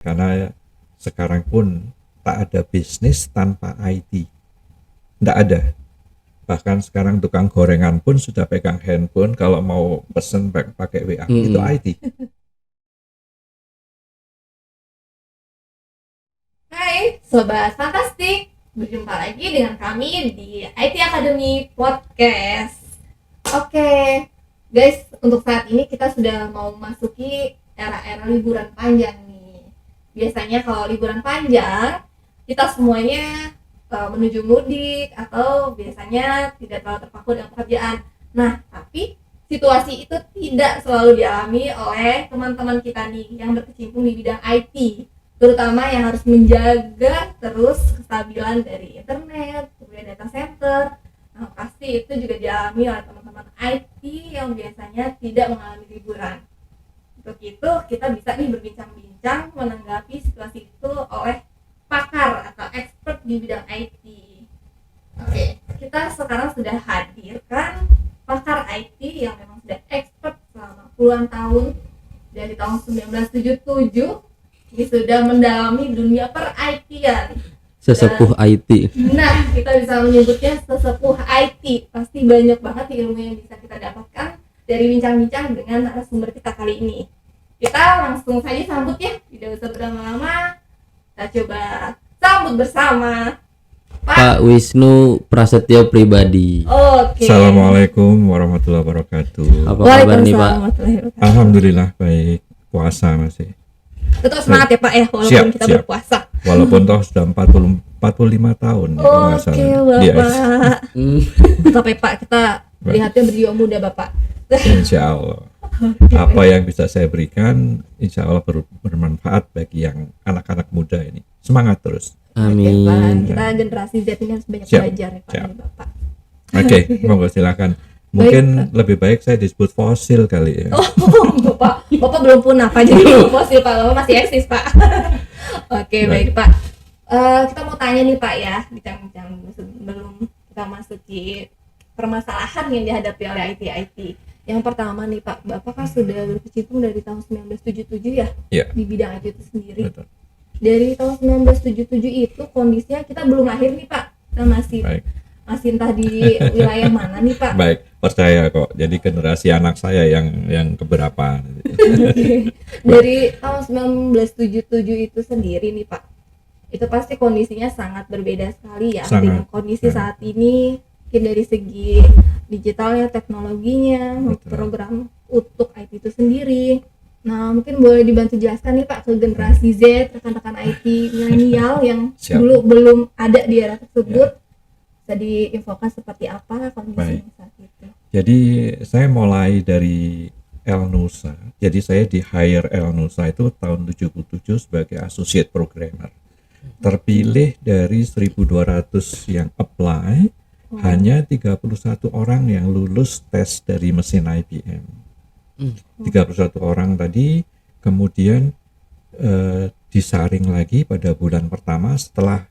Karena sekarang pun tak ada bisnis tanpa IT. Tidak ada. Bahkan sekarang tukang gorengan pun sudah pegang handphone kalau mau pesen pakai WA. Itu IT. Hai Sobat Fantastik, berjumpa lagi dengan kami di IT Academy Podcast. Oke guys, untuk saat ini kita sudah mau memasuki era-era liburan panjang nih. Biasanya kalau liburan panjang, kita semuanya menuju mudik atau biasanya tidak terlalu terpaku dengan pekerjaan. Nah, tapi situasi itu tidak selalu dialami oleh teman-teman kita nih yang berkecimpung di bidang IT, terutama yang harus menjaga terus kestabilan dari internet, kemudian data center. Nah, pasti itu juga dialami oleh teman-teman IT yang biasanya tidak mengalami liburan. Untuk itu kita bisa nih berbincang-bincang menanggapi situasi itu oleh pakar atau expert di bidang IT. Oke, kita sekarang sudah hadirkan pakar IT yang memang sudah expert selama puluhan tahun, dari tahun 1977. Ini sudah mendalami dunia per IT-an. Sesepuh IT. Nah, kita bisa menyebutnya sesepuh IT. Pasti banyak banget ilmu yang bisa kita dapatkan dari bincang-bincang dengan narasumber kita kali ini. Kita langsung saja sambut ya, tidak usah berlama-lama. Kita coba sambut bersama Pak Wisnu Prasetyo Pribadi. Oke. Assalamualaikum warahmatullahi wabarakatuh. Apa kabar nih Pak? Alhamdulillah baik, puasa masih. Tetap semangat ya Pak ya, walaupun Siap, kita siap. berpuasa. Walaupun toh sudah 45 tahun ya, kalau nggak Oke salah. Yes. Bapak. Tetap ya Pak, kita lihatnya berjiwa muda Bapak. Insya Allah. Apa yang bisa saya berikan insya Allah bermanfaat bagi yang anak-anak muda ini. Semangat terus. Oke, Pak. Amin. Kita generasi Z ini harus banyak Siap, belajar ya Pak siap. dari Bapak. Oke, monggo silakan. Mungkin lebih baik saya disebut fosil kali ya. Oh, Bapak belum punah Pak, jadi belum fosil Pak, Bapak masih eksis Pak. Oke, baik Pak. Kita mau tanya nih Pak ya, bincang-bincang sebelum kita masuki permasalahan yang dihadapi oleh IT. Yang pertama nih Pak, Bapak kan sudah berkecimpung dari tahun 1977 ya, Iya. di bidang IT itu sendiri. Betul. Dari tahun 1977 itu kondisinya kita belum lahir nih Pak, kita masih Baik. entah di wilayah mana nih Pak. Baik, percaya kok. Jadi generasi anak saya yang keberapa. Oke. Dari tahun 1977 itu sendiri nih Pak, itu pasti kondisinya sangat berbeda sekali ya Sangat. dengan kondisi saat ini. Mungkin dari segi digitalnya, teknologinya, Betul. program untuk IT itu sendiri. Nah, mungkin boleh dibantu jelaskan nih Pak ke generasi Z, rekan-rekan IT milenial yang Siap. dulu belum ada di era tersebut. Bisa diinfokan seperti apa kondisinya saat itu? Jadi saya mulai dari Elnusa. Jadi saya di hire Elnusa itu tahun 77 sebagai associate programmer. Terpilih dari 1.200 yang apply, hanya 31 orang yang lulus tes dari mesin IBM. 31 orang tadi kemudian disaring lagi pada bulan pertama setelah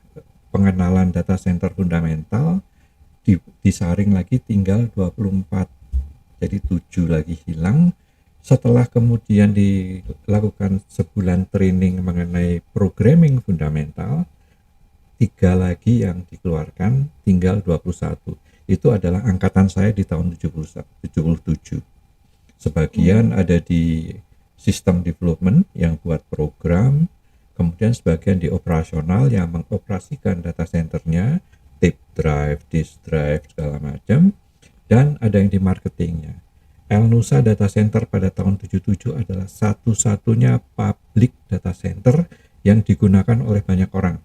pengenalan data center fundamental, disaring lagi tinggal 24. Jadi 7 lagi hilang. Setelah kemudian dilakukan sebulan training mengenai programming fundamental, 3 lagi yang dikeluarkan, tinggal 21. Itu adalah angkatan saya di tahun 77. Sebagian ada di sistem development yang buat program, kemudian sebagian di operasional yang mengoperasikan data centernya, tape drive, disk drive, segala macam, dan ada yang di marketingnya. Elnusa Data Center pada tahun 77 adalah satu-satunya public data center yang digunakan oleh banyak orang.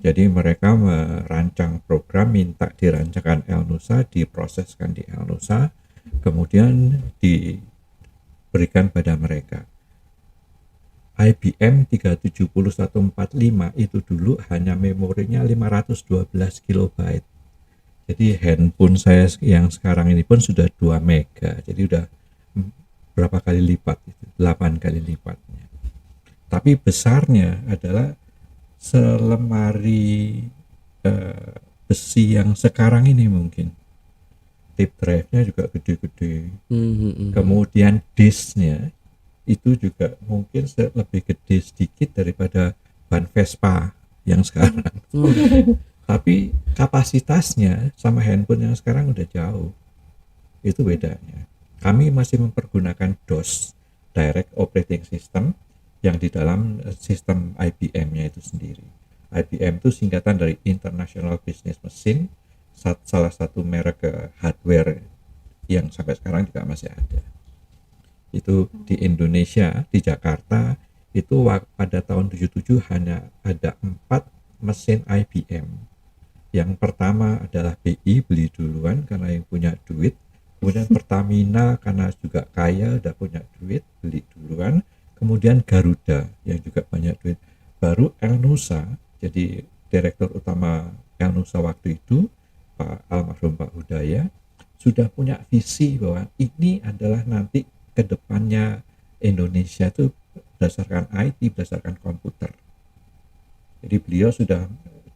Jadi mereka merancang program, minta dirancangkan Elnusa, diproseskan di Elnusa, kemudian diberikan pada mereka. IBM 37145 itu dulu hanya memorinya 512 kilobyte. Jadi handphone saya yang sekarang ini pun sudah 2 mega. Jadi udah berapa kali lipat itu? 8 kali lipatnya. Tapi besarnya adalah selemari besi yang sekarang ini mungkin. Tape drive-nya juga gede-gede. Kemudian disknya itu juga mungkin lebih gede sedikit daripada ban Vespa yang sekarang. Tapi kapasitasnya sama handphone yang sekarang udah jauh. Itu bedanya. Kami masih mempergunakan DOS, Direct Operating System, yang di dalam sistem IBM-nya itu sendiri. IBM itu singkatan dari International Business Machine, salah satu merek hardware yang sampai sekarang juga masih ada. Itu di Indonesia, di Jakarta, itu pada tahun 77 hanya ada 4 mesin IBM. Yang pertama adalah BI, beli duluan karena yang punya duit. Kemudian Pertamina karena juga kaya, udah punya duit, beli duluan. Kemudian Garuda yang juga banyak duit. Baru Elnusa, jadi direktur utama Elnusa waktu itu, Pak almarhum Pak Hudaya, sudah punya visi bahwa ini adalah nanti kedepannya Indonesia itu berdasarkan IT, berdasarkan komputer. Jadi beliau sudah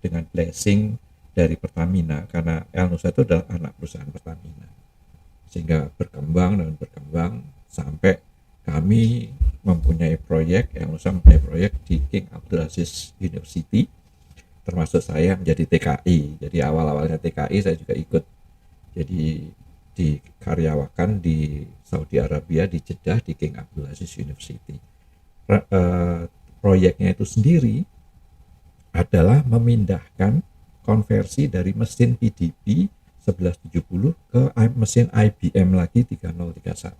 dengan blessing dari Pertamina, karena Elnusa itu adalah anak perusahaan Pertamina, sehingga berkembang dan berkembang sampai kami mempunyai proyek, Elnusa mempunyai proyek di King Abdulaziz University, termasuk saya menjadi TKI. Jadi awal-awalnya TKI saya juga ikut jadi dikaryawakan di Saudi Arabia, di Jeddah, di King Abdulaziz University. Proyeknya itu sendiri adalah memindahkan konversi dari mesin PDP 1170 ke mesin IBM lagi 3031.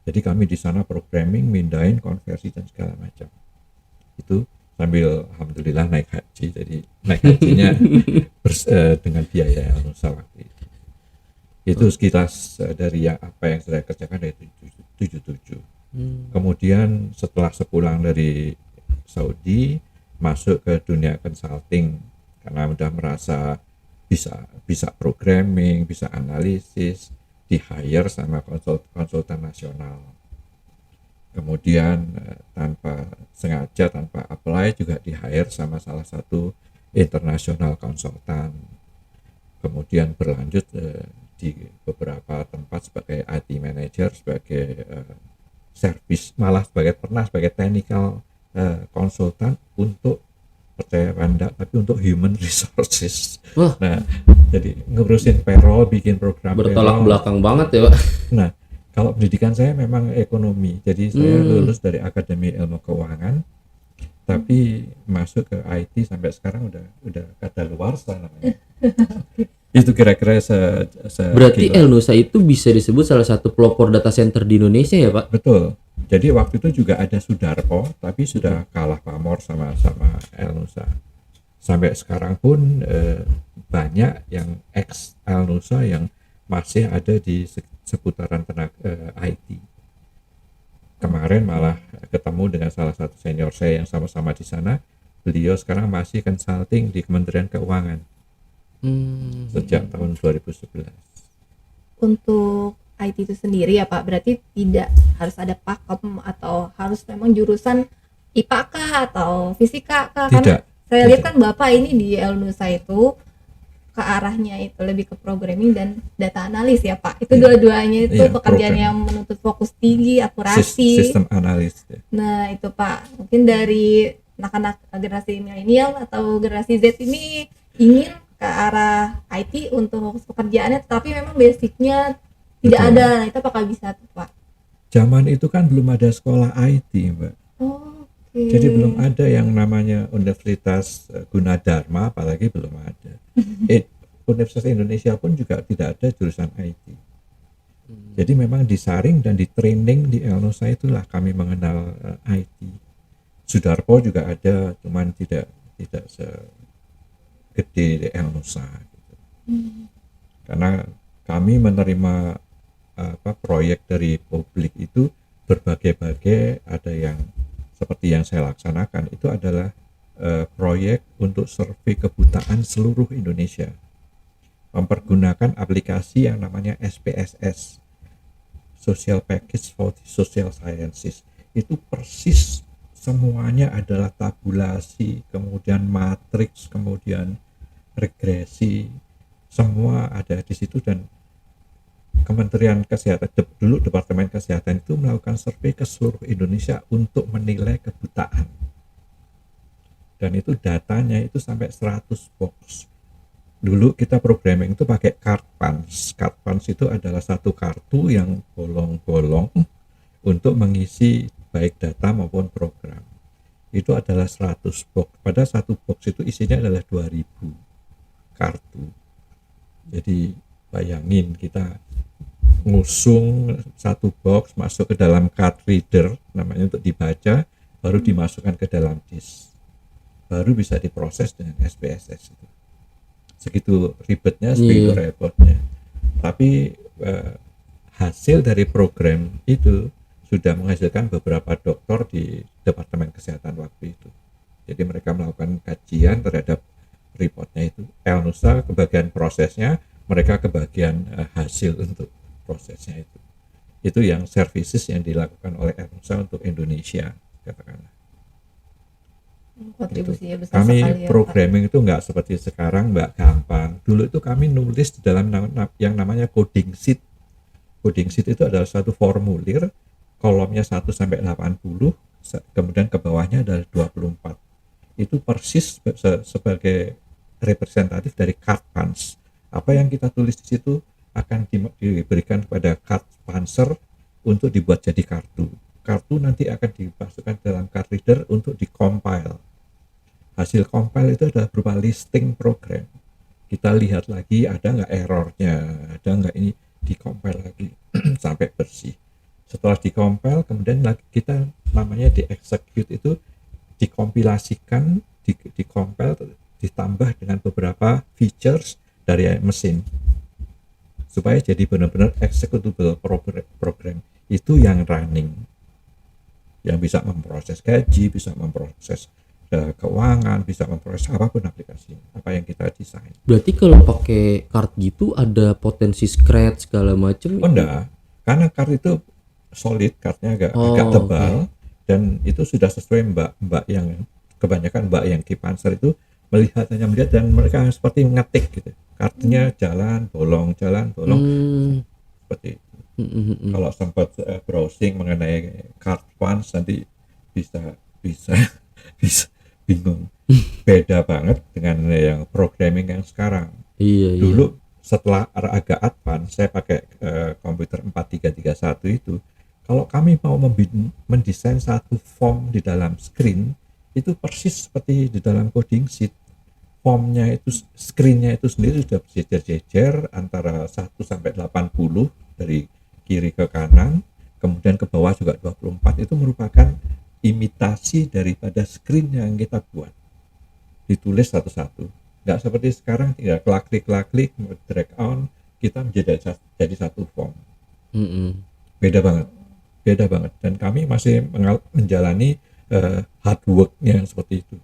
Jadi kami di sana programming, mindahin, konversi dan segala macam. Itu sambil alhamdulillah naik haji. Jadi naik hajinya dengan biaya Elnusa waktu itu. Itu sekitar dari apa yang saya kerjakan dari 77. Kemudian setelah sepulang dari Saudi, masuk ke dunia consulting karena udah merasa bisa programming, bisa analisis, di hire sama konsultan nasional. Kemudian tanpa sengaja, tanpa apply juga di hire sama salah satu internasional konsultan. Kemudian berlanjut di beberapa tempat sebagai IT manager, sebagai service, malah pernah sebagai technical konsultan untuk, percaya Anda, tapi untuk human resources. Wah. Nah, jadi ngurusin payroll, bikin program Bertolak payroll. belakang banget ya Pak. Nah, kalau pendidikan saya memang ekonomi, jadi saya lulus dari Akademi Ilmu Keuangan, tapi masuk ke IT sampai sekarang udah kadaluarsa namanya. Itu kira-kira Berarti sekilas. Elnusa itu bisa disebut salah satu pelopor data center di Indonesia ya Pak? Betul. Jadi waktu itu juga ada Sudarpo, tapi sudah kalah pamor sama Elnusa. Sampai sekarang pun banyak yang ex Elnusa yang masih ada di seputaran IT. Kemarin malah ketemu dengan salah satu senior saya yang sama-sama di sana. Beliau sekarang masih consulting di Kementerian Keuangan sejak tahun 2011. Untuk IT itu sendiri ya Pak, berarti tidak harus ada pakem atau harus memang jurusan IPA kah atau fisika kah? Karena saya lihat kan Bapak ini di Elnusa itu ke arahnya itu lebih ke programming dan data analis ya Pak. Itu dua-duanya itu pekerjaan yang menuntut fokus tinggi, akurasi. Sistem analis. Nah itu Pak, mungkin dari anak-anak generasi milenial atau generasi Z ini ingin ke arah IT untuk fokus pekerjaannya, tetapi memang basicnya tidak ada. Nah, itu apakah bisa tuh Pak? Zaman itu kan belum ada sekolah IT Mbak. Jadi belum ada yang namanya Universitas Gunadarma, apalagi belum ada. Universitas Indonesia pun juga tidak ada jurusan IT. Jadi memang disaring dan di training di Elnusa itulah kami mengenal IT. Sudarpo juga ada, cuman tidak segede di Elnusa. Gitu. Karena kami menerima proyek dari publik itu berbagai-bagai, ada yang seperti yang saya laksanakan itu adalah proyek untuk survei kebutaan seluruh Indonesia, mempergunakan aplikasi yang namanya SPSS, Social Package for the Social Sciences. Itu persis semuanya adalah tabulasi, kemudian matriks, kemudian regresi, semua ada di situ. Dan Kementerian Kesehatan dulu Departemen Kesehatan itu melakukan survei ke seluruh Indonesia untuk menilai kebutaan. Dan itu datanya itu sampai 100 box. Dulu kita programming itu pakai card punch. Card punch itu adalah satu kartu yang bolong-bolong untuk mengisi baik data maupun program. Itu adalah 100 box. Pada satu box itu isinya adalah 2000 kartu. Jadi bayangin kita ngusung satu box masuk ke dalam card reader namanya untuk dibaca, baru dimasukkan ke dalam disk, baru bisa diproses dengan SPSS itu. Segitu ribetnya, segitu repotnya. Tapi hasil dari program itu sudah menghasilkan beberapa dokter di Departemen Kesehatan waktu itu. Jadi mereka melakukan kajian terhadap reportnya itu. Elnusa kebagian prosesnya, mereka kebagian hasil untuk prosesnya itu. Itu yang services yang dilakukan oleh Elnusa untuk Indonesia, katakanlah. Kontribusinya besar Kami sekali ya, programming itu nggak seperti sekarang mbak, gampang. Dulu itu kami nulis di dalam yang namanya coding sheet. Coding sheet itu adalah satu formulir, kolomnya 1 sampai 80, kemudian ke bawahnya adalah 24. Itu persis sebagai representatif dari card punch. Apa yang kita tulis di situ akan diberikan kepada card puncher untuk dibuat jadi kartu. Kartu nanti akan dimasukkan dalam card reader untuk dikompil. Hasil compile itu adalah berupa listing program. Kita lihat lagi ada nggak errornya, ada nggak ini, dikompil lagi sampai bersih. Setelah dikompil, kemudian lagi kita namanya di-execute itu, dikompilasikan, dikompil, ditambah dengan beberapa features dari mesin supaya jadi benar-benar executable program itu yang running, yang bisa memproses gaji, bisa memproses keuangan, bisa memproses apapun aplikasi apa yang kita desain. Berarti kalau pakai card gitu ada potensi scratch segala macam? Oh enggak, karena card itu solid, cardnya agak tebal, dan itu sudah sesuai mbak yang kebanyakan mbak yang key puncher itu hanya melihat dan mereka seperti ngetik gitu, kartunya jalan bolong seperti itu. Kalau sempat browsing mengenai card punch nanti bisa bingung. Beda banget dengan yang programming yang sekarang. Dulu setelah agak advance, saya pakai komputer 4331 itu, kalau kami mau mendesain satu form di dalam screen, itu persis seperti di dalam coding sheet. Formnya itu, screennya itu sendiri sudah berjejer-jejer antara 1 sampai 80 dari kiri ke kanan, kemudian ke bawah juga 24. Itu merupakan imitasi daripada screen yang kita buat, ditulis satu-satu, nggak seperti sekarang tinggal klik drag on, kita jadi satu form. Beda banget, dan kami masih menjalani hard worknya seperti itu.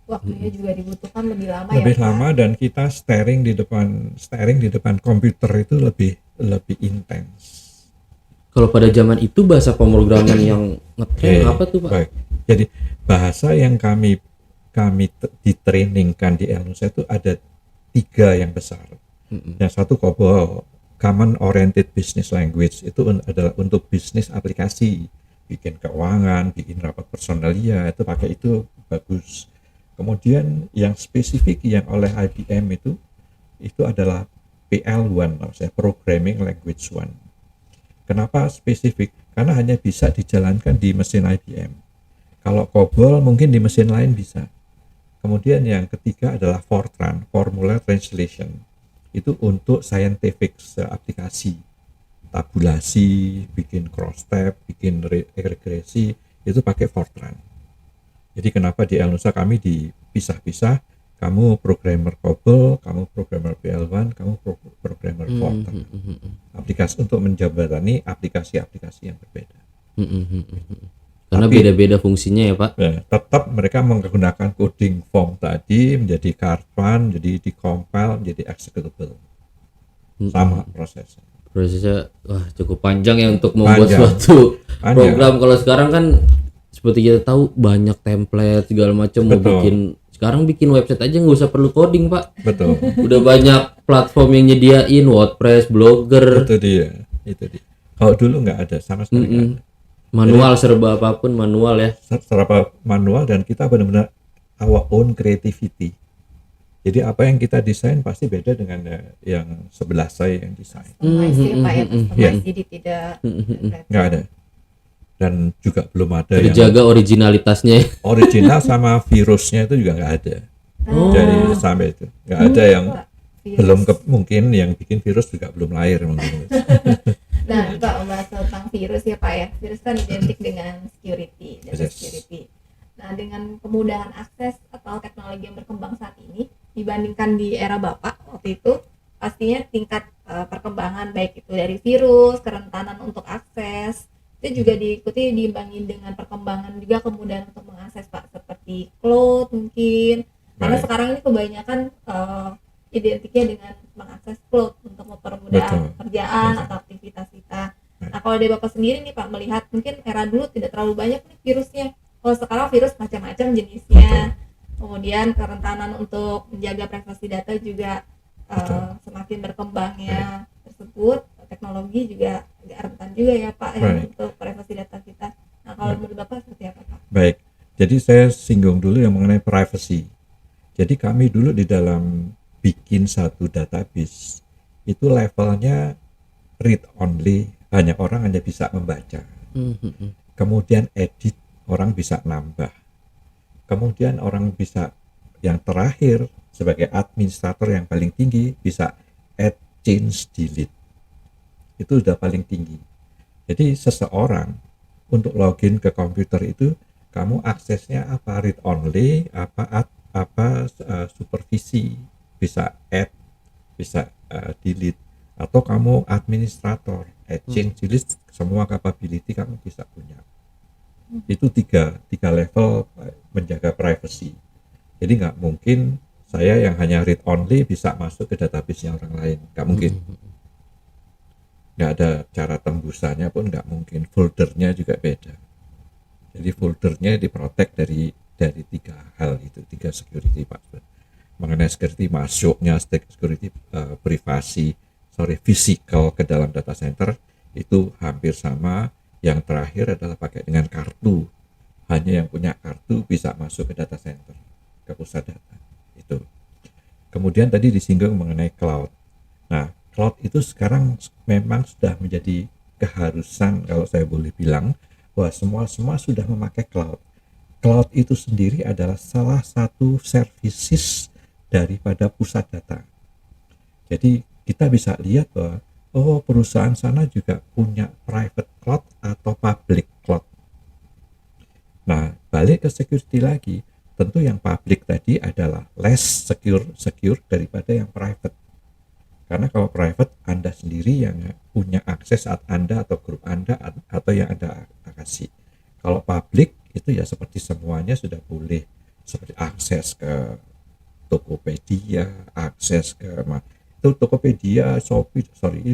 Waktunya juga dibutuhkan lebih lama, lama, dan kita staring di depan komputer itu lebih intens. Kalau pada zaman itu bahasa pemrograman yang ngetren apa tuh Pak? Baik. Jadi bahasa yang kami ditrainingkan di Elnusa itu ada 3 yang besar. Yang satu COBOL, Common Oriented Business Language, itu adalah untuk bisnis aplikasi, bikin keuangan, bikin rapat personalia, itu pakai itu bagus. Kemudian yang spesifik yang oleh IBM itu adalah PL1, maksudnya Programming Language 1. Kenapa spesifik? Karena hanya bisa dijalankan di mesin IBM. Kalau COBOL mungkin di mesin lain bisa. Kemudian yang ketiga adalah Fortran, Formula Translation. Itu untuk scientific aplikasi, tabulasi, bikin cross tab, bikin regresi, itu pakai Fortran. Jadi kenapa di Elnusa kami dipisah-pisah, kamu programmer COBOL, kamu programmer PL1, kamu programmer Fortran. Aplikasi untuk menjembatani aplikasi-aplikasi yang berbeda. Karena beda-beda fungsinya ya Pak. Ya, tetap mereka menggunakan coding form tadi menjadi card punch, jadi dikompil menjadi executable. Sama prosesnya. Prosesnya cukup panjang ya untuk membuat suatu program. Kalau sekarang kan seperti kita tahu banyak template segala macam, mau bikin Sekarang bikin website aja nggak usah perlu coding, Pak. Betul. Udah banyak platform yang nyediain WordPress, Blogger. Itu dia. Kalau dulu nggak ada, sama sekali nggak ada. Manual, serba apapun manual ya. Serba manual, dan kita benar-benar our own creativity. Jadi apa yang kita desain pasti beda dengan yang sebelah saya yang desain. Customize ya Pak ya, customize, Iya. jadi tidak Nggak ada. Dan juga belum ada yang Terjaga originalitasnya. original, sama virusnya itu juga nggak ada. Jadi sampai itu nggak ada yang belum mungkin yang bikin virus juga belum lahir mungkin. Nah, Pak, membahas tentang virus ya Pak ya. Virus kan identik dengan security, data Yes. security. Nah, dengan kemudahan akses atau teknologi yang berkembang saat ini dibandingkan di era Bapak waktu itu, pastinya tingkat perkembangan baik itu dari virus, kerentanan untuk akses, itu juga diikuti diimbangi dengan perkembangan juga kemudahan untuk mengakses Pak, seperti cloud mungkin. Karena Baik. sekarang ini kebanyakan identiknya dengan mengakses cloud untuk mempermudah Betul. pekerjaan Betul. atau aktivitas kita. Nah, kalau dari Bapak sendiri nih Pak, melihat mungkin era dulu tidak terlalu banyak nih virusnya. Kalau sekarang virus macam-macam jenisnya. Kemudian kerentanan untuk menjaga privasi data juga semakin berkembangnya tersebut, teknologi juga agak rentan juga ya Pak ya, Right. untuk privasi data kita. Nah, kalau menurut Bapak seperti apa Pak? Baik. Jadi saya singgung dulu yang mengenai privacy. Jadi kami dulu di dalam bikin satu database itu levelnya read only, orang hanya bisa membaca. Kemudian edit, orang bisa nambah. Kemudian orang bisa, yang terakhir sebagai administrator yang paling tinggi, bisa add, change, delete. Itu sudah paling tinggi. Jadi seseorang untuk login ke komputer itu, kamu aksesnya apa? Read only, supervisi, bisa add, bisa delete, atau kamu administrator, add, change, delete, semua capability kamu bisa punya. Itu tiga level menjaga privacy. Jadi nggak mungkin saya yang hanya read only bisa masuk ke database-nya orang lain, nggak mungkin. Nggak ada cara tembusannya pun nggak mungkin. Foldernya juga beda. Jadi foldernya diprotek dari tiga hal itu, tiga security Pak. Mengenai security masuknya, security physical ke dalam data center itu hampir sama. Yang terakhir adalah pakai dengan kartu. Hanya yang punya kartu bisa masuk ke data center, ke pusat data. Itu. Kemudian tadi disinggung mengenai cloud. Nah, cloud itu sekarang memang sudah menjadi keharusan, kalau saya boleh bilang, bahwa semua sudah memakai cloud. Cloud itu sendiri adalah salah satu services daripada pusat data. Jadi kita bisa lihat bahwa perusahaan sana juga punya private cloud atau public cloud. Nah, balik ke security lagi, tentu yang public tadi adalah less secure daripada yang private. Karena kalau private, Anda sendiri yang punya akses saat Anda atau grup Anda atau yang Anda kasih. Kalau public itu ya seperti semuanya sudah boleh, seperti akses ke Tokopedia, akses ke itu Tokopedia, Shopee,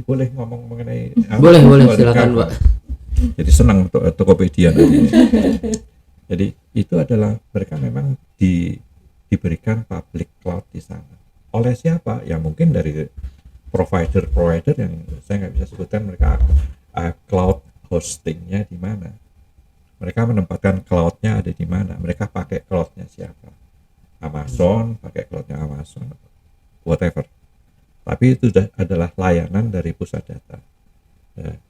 boleh ngomong mengenai Boleh silakan Pak. Jadi senang untuk Tokopedia nanti. Jadi itu adalah mereka memang diberikan public cloud di sana. Oleh siapa? Ya mungkin dari provider yang saya nggak bisa sebutkan mereka cloud hostingnya di mana. Mereka menempatkan cloudnya ada di mana. Mereka pakai cloudnya siapa? Amazon, pakai cloudnya Amazon, whatever. Tapi itu adalah layanan dari pusat data.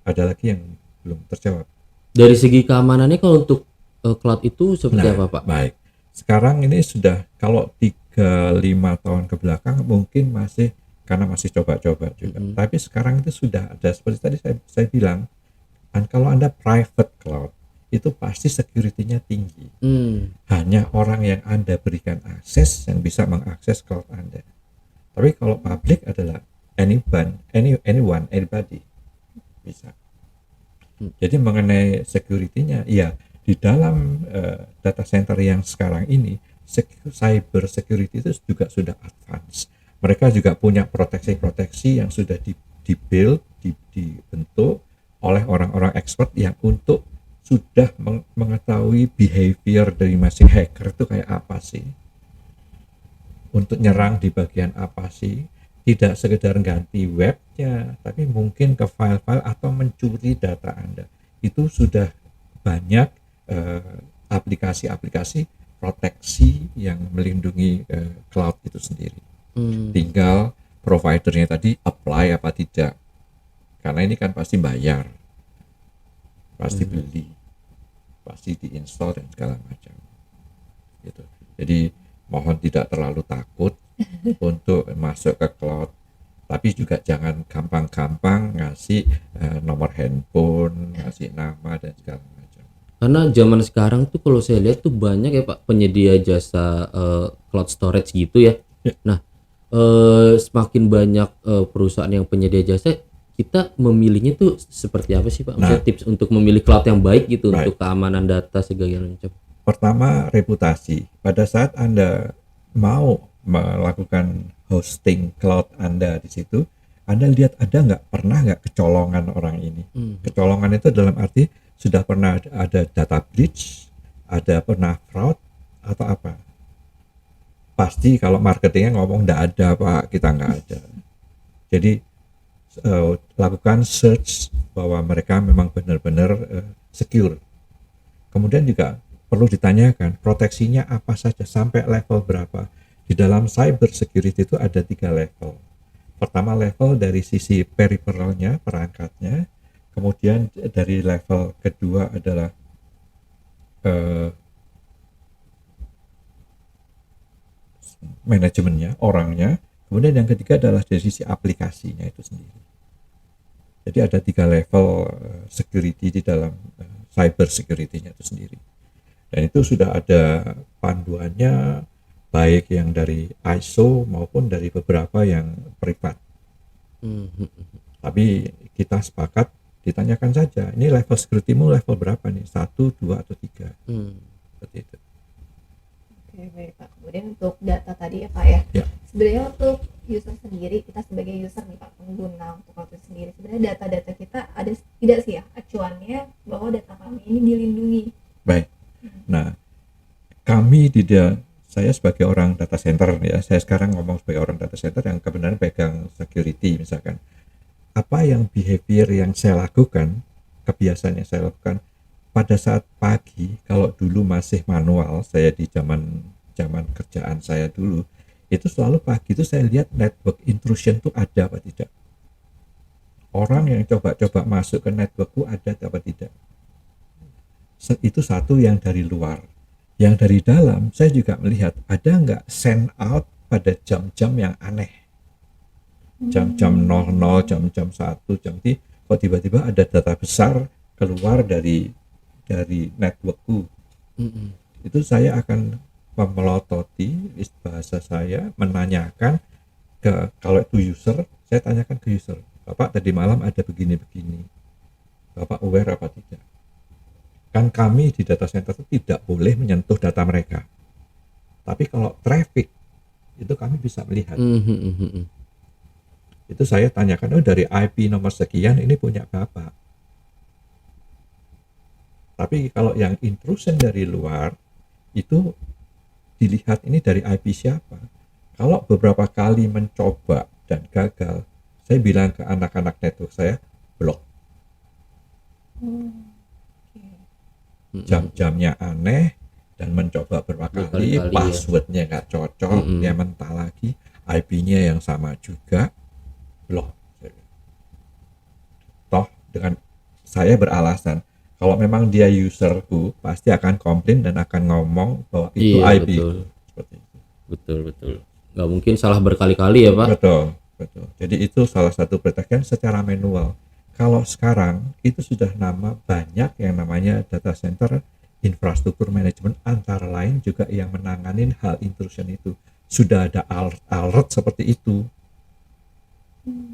Ada lagi yang belum terjawab. Dari segi keamanannya kalau untuk cloud itu seperti apa Pak? Baik. Sekarang ini sudah, kalau 3-5 tahun ke belakang mungkin masih, karena masih coba-coba juga. Tapi sekarang itu sudah ada, seperti tadi saya bilang, kalau Anda private cloud, itu pasti security-nya tinggi. Hanya orang yang Anda berikan akses yang bisa mengakses cloud Anda. Tapi kalau public adalah anyone, anybody bisa. Jadi mengenai security-nya, ya di dalam data center yang sekarang ini, cyber security itu juga sudah advance. Mereka juga punya proteksi yang sudah dibuild, dibentuk oleh orang-orang expert yang untuk sudah mengetahui behavior dari masing hacker itu kayak apa sih. untuk nyerang di bagian apa sih? Tidak sekedar ganti webnya, tapi mungkin ke file-file atau mencuri data Anda. Itu sudah banyak aplikasi-aplikasi proteksi yang melindungi cloud itu sendiri. Tinggal providernya tadi apply apa tidak, karena ini kan pasti bayar, pasti beli, pasti diinstal dan segala macam gitu. Jadi mohon tidak terlalu takut untuk masuk ke cloud, tapi juga jangan gampang-gampang ngasih nomor handphone, ngasih nama dan segala macam. Karena zaman sekarang tuh kalau saya lihat tuh banyak ya Pak penyedia jasa cloud storage gitu ya. Ya. Nah, semakin banyak perusahaan yang penyedia jasa, kita memilihnya tuh seperti apa sih Pak? Maksudnya tips untuk memilih cloud yang baik gitu untuk keamanan data segala macam. Pertama, reputasi. Pada saat Anda mau melakukan hosting cloud Anda di situ, Anda lihat pernah nggak kecolongan orang ini. Kecolongan itu dalam arti sudah pernah ada data breach, ada pernah fraud atau apa. Pasti kalau marketingnya ngomong nggak ada Pak, kita nggak ada. Jadi lakukan search bahwa mereka memang benar-benar secure. Kemudian juga perlu ditanyakan proteksinya apa saja, sampai level berapa. Di dalam cyber security itu ada 3 level. Pertama, level dari sisi peripheralnya, perangkatnya. Kemudian dari level kedua adalah manajemennya, orangnya. Kemudian yang ketiga adalah dari sisi aplikasinya itu sendiri. Jadi ada 3 level security di dalam cyber security-nya itu sendiri. Dan itu sudah ada panduannya, baik yang dari ISO maupun dari beberapa yang privat. Tapi kita sepakat, ditanyakan saja, ini level security-mu level berapa nih? 1, 2, atau 3? Seperti itu. Oke, baik Pak. Kemudian untuk data tadi ya Pak ya. Ya. Sebenarnya untuk user sendiri, kita sebagai user nih Pak, pengguna untuk cloud itu sendiri, sebenarnya data-data kita ada tidak sih ya acuannya bahwa data kami ini dilindungi? Baik. Nah, saya sebagai orang data center ya, saya sekarang ngomong sebagai orang data center yang kebenaran pegang security misalkan. Apa yang behavior yang saya lakukan, kebiasaan yang saya lakukan pada saat pagi, kalau dulu masih manual, saya di zaman kerjaan saya dulu, itu selalu pagi itu saya lihat network intrusion itu ada apa tidak. Orang yang coba-coba masuk ke networkku ada apa tidak. Itu satu yang dari luar. Yang dari dalam saya juga melihat ada nggak send out pada jam-jam yang aneh, jam-jam 00, jam-jam 1, jam 3, kok tiba-tiba ada data besar keluar dari networkku. Itu saya akan memelototi, bahasa saya menanyakan kalau itu user, saya tanyakan ke user, Bapak tadi malam ada begini-begini, Bapak aware apa tidak. Kan kami di data center itu tidak boleh menyentuh data mereka, tapi kalau traffic itu kami bisa melihat. Itu saya tanyakan, dari IP nomor sekian ini punya Bapak. Tapi kalau yang intrusion dari luar itu dilihat ini dari IP siapa. Kalau beberapa kali mencoba dan gagal, saya bilang ke anak-anak network saya, blok. Jam-jamnya aneh dan mencoba beberapa kali, passwordnya nggak cocok, dia mentah lagi, IP-nya yang sama juga, blok. Toh dengan saya beralasan, kalau memang dia userku pasti akan komplain dan akan ngomong bahwa itu IP. Betul. Seperti itu. Betul. Nggak mungkin salah berkali-kali ya Pak. Betul. Jadi itu salah satu protection secara manual. Kalau sekarang itu sudah banyak yang namanya data center infrastruktur manajemen, antara lain juga yang menanganin hal intrusion itu. Sudah ada alert seperti itu.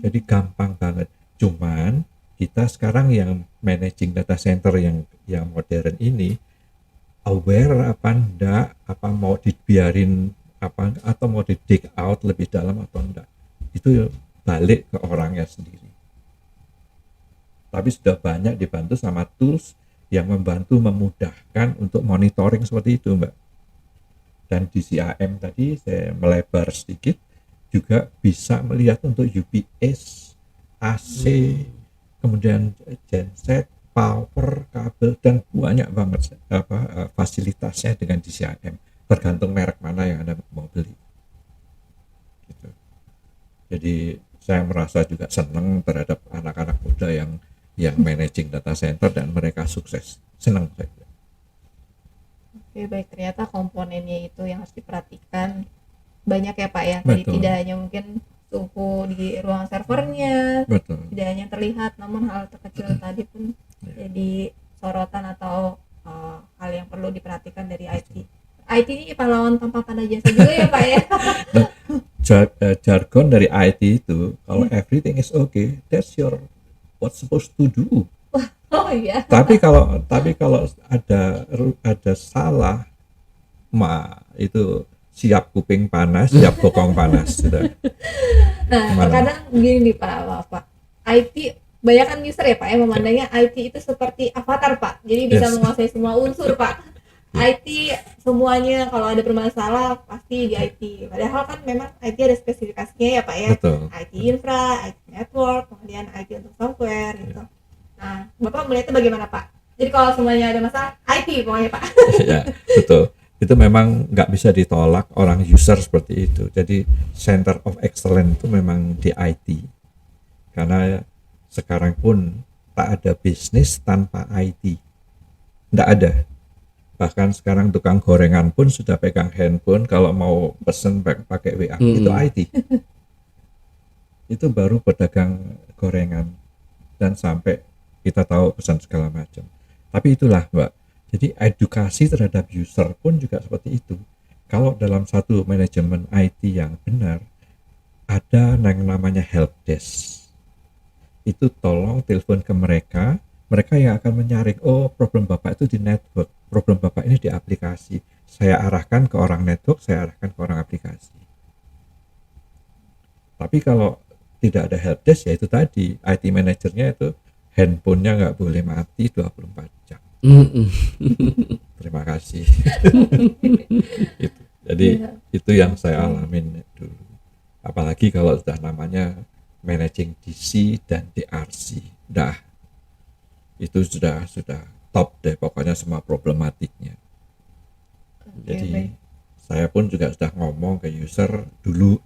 Jadi gampang banget. Cuman kita sekarang yang managing data center yang modern ini aware apa enggak, apa mau dibiarin apa, atau mau di dig out lebih dalam atau enggak, itu balik ke orangnya sendiri. Tapi sudah banyak dibantu sama tools yang membantu memudahkan untuk monitoring seperti itu Mbak. Dan di CAM tadi saya melebar sedikit, juga bisa melihat untuk UPS, AC, kemudian genset, power, kabel, dan banyak banget fasilitasnya dengan DCIM, tergantung merek mana yang Anda mau beli gitu. Jadi saya merasa juga senang terhadap anak-anak muda yang managing data center dan mereka sukses, senang saya. Oke, baik, ternyata komponennya itu yang harus diperhatikan banyak ya Pak ya. Jadi Betul. tidak hanya mungkin suhu di ruang servernya, Betul. tidak hanya terlihat, namun hal terkecil tadi pun jadi sorotan atau hal yang perlu diperhatikan dari IT. IT ini pahlawan tanpa tanda jasa juga ya Pak ya. Jargon dari IT itu, kalau everything is okay, that's your what's supposed to do. Oh iya. Tapi kalau ada salah, itu siap kuping panas, siap bokong panas. Sudah. Nah, Gimana? terkadang begini nih Pak, IT banyak kan user ya Pak ya memandangnya IT itu seperti avatar Pak, jadi bisa Yes. menguasai semua unsur Pak. IT semuanya kalau ada bermasalah pasti di IT, padahal kan memang IT ada spesifikasinya ya Pak ya. Betul. IT infra, IT network, kemudian IT untuk software gitu. Nah, Bapak melihatnya bagaimana Pak? Jadi kalau semuanya ada masalah, IT pokoknya Pak. Ya, betul. Itu memang nggak bisa ditolak orang user seperti itu. Jadi center of excellence itu memang di IT. Karena sekarang pun tak ada bisnis tanpa IT. Nggak ada. Bahkan sekarang tukang gorengan pun sudah pegang handphone kalau mau pesen pakai WA. Itu IT. Itu baru pedagang gorengan dan sampai kita tahu pesan segala macam. Tapi itulah Mbak, jadi edukasi terhadap user pun juga seperti itu. Kalau dalam satu manajemen IT yang benar, ada yang namanya help desk. Itu tolong telepon ke mereka yang akan menyaring, oh problem Bapak itu di network, problem Bapak ini di aplikasi. Saya arahkan ke orang network, saya arahkan ke orang aplikasi. Tapi kalau tidak ada help desk, ya itu tadi, IT manajernya itu handphonenya nggak boleh mati 24 jam. Terima kasih. Jadi itu yang saya alamin dulu. Apalagi kalau sudah namanya managing DC dan DRC, itu sudah top deh pokoknya semua problematiknya. Jadi saya pun juga sudah ngomong ke user dulu,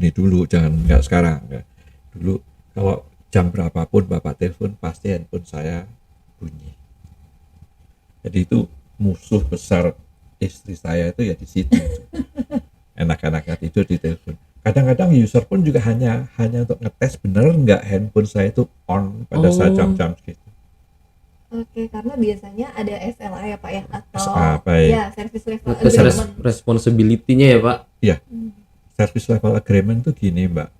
jangan nggak sekarang ya. Dulu kalau jam berapapun Bapak telepon pasti handphone saya bunyi. Jadi itu musuh besar istri saya itu ya di situ. Enak-enaknya tidur di telepon. Kadang-kadang user pun juga hanya untuk ngetes bener nggak handphone saya itu on pada saat jam-jam segitu. Oke, karena biasanya ada SLA ya Pak ya, atau SLA, ya, service level agreement. Responsibility-nya ya Pak. Iya. Service level agreement itu gini Mbak.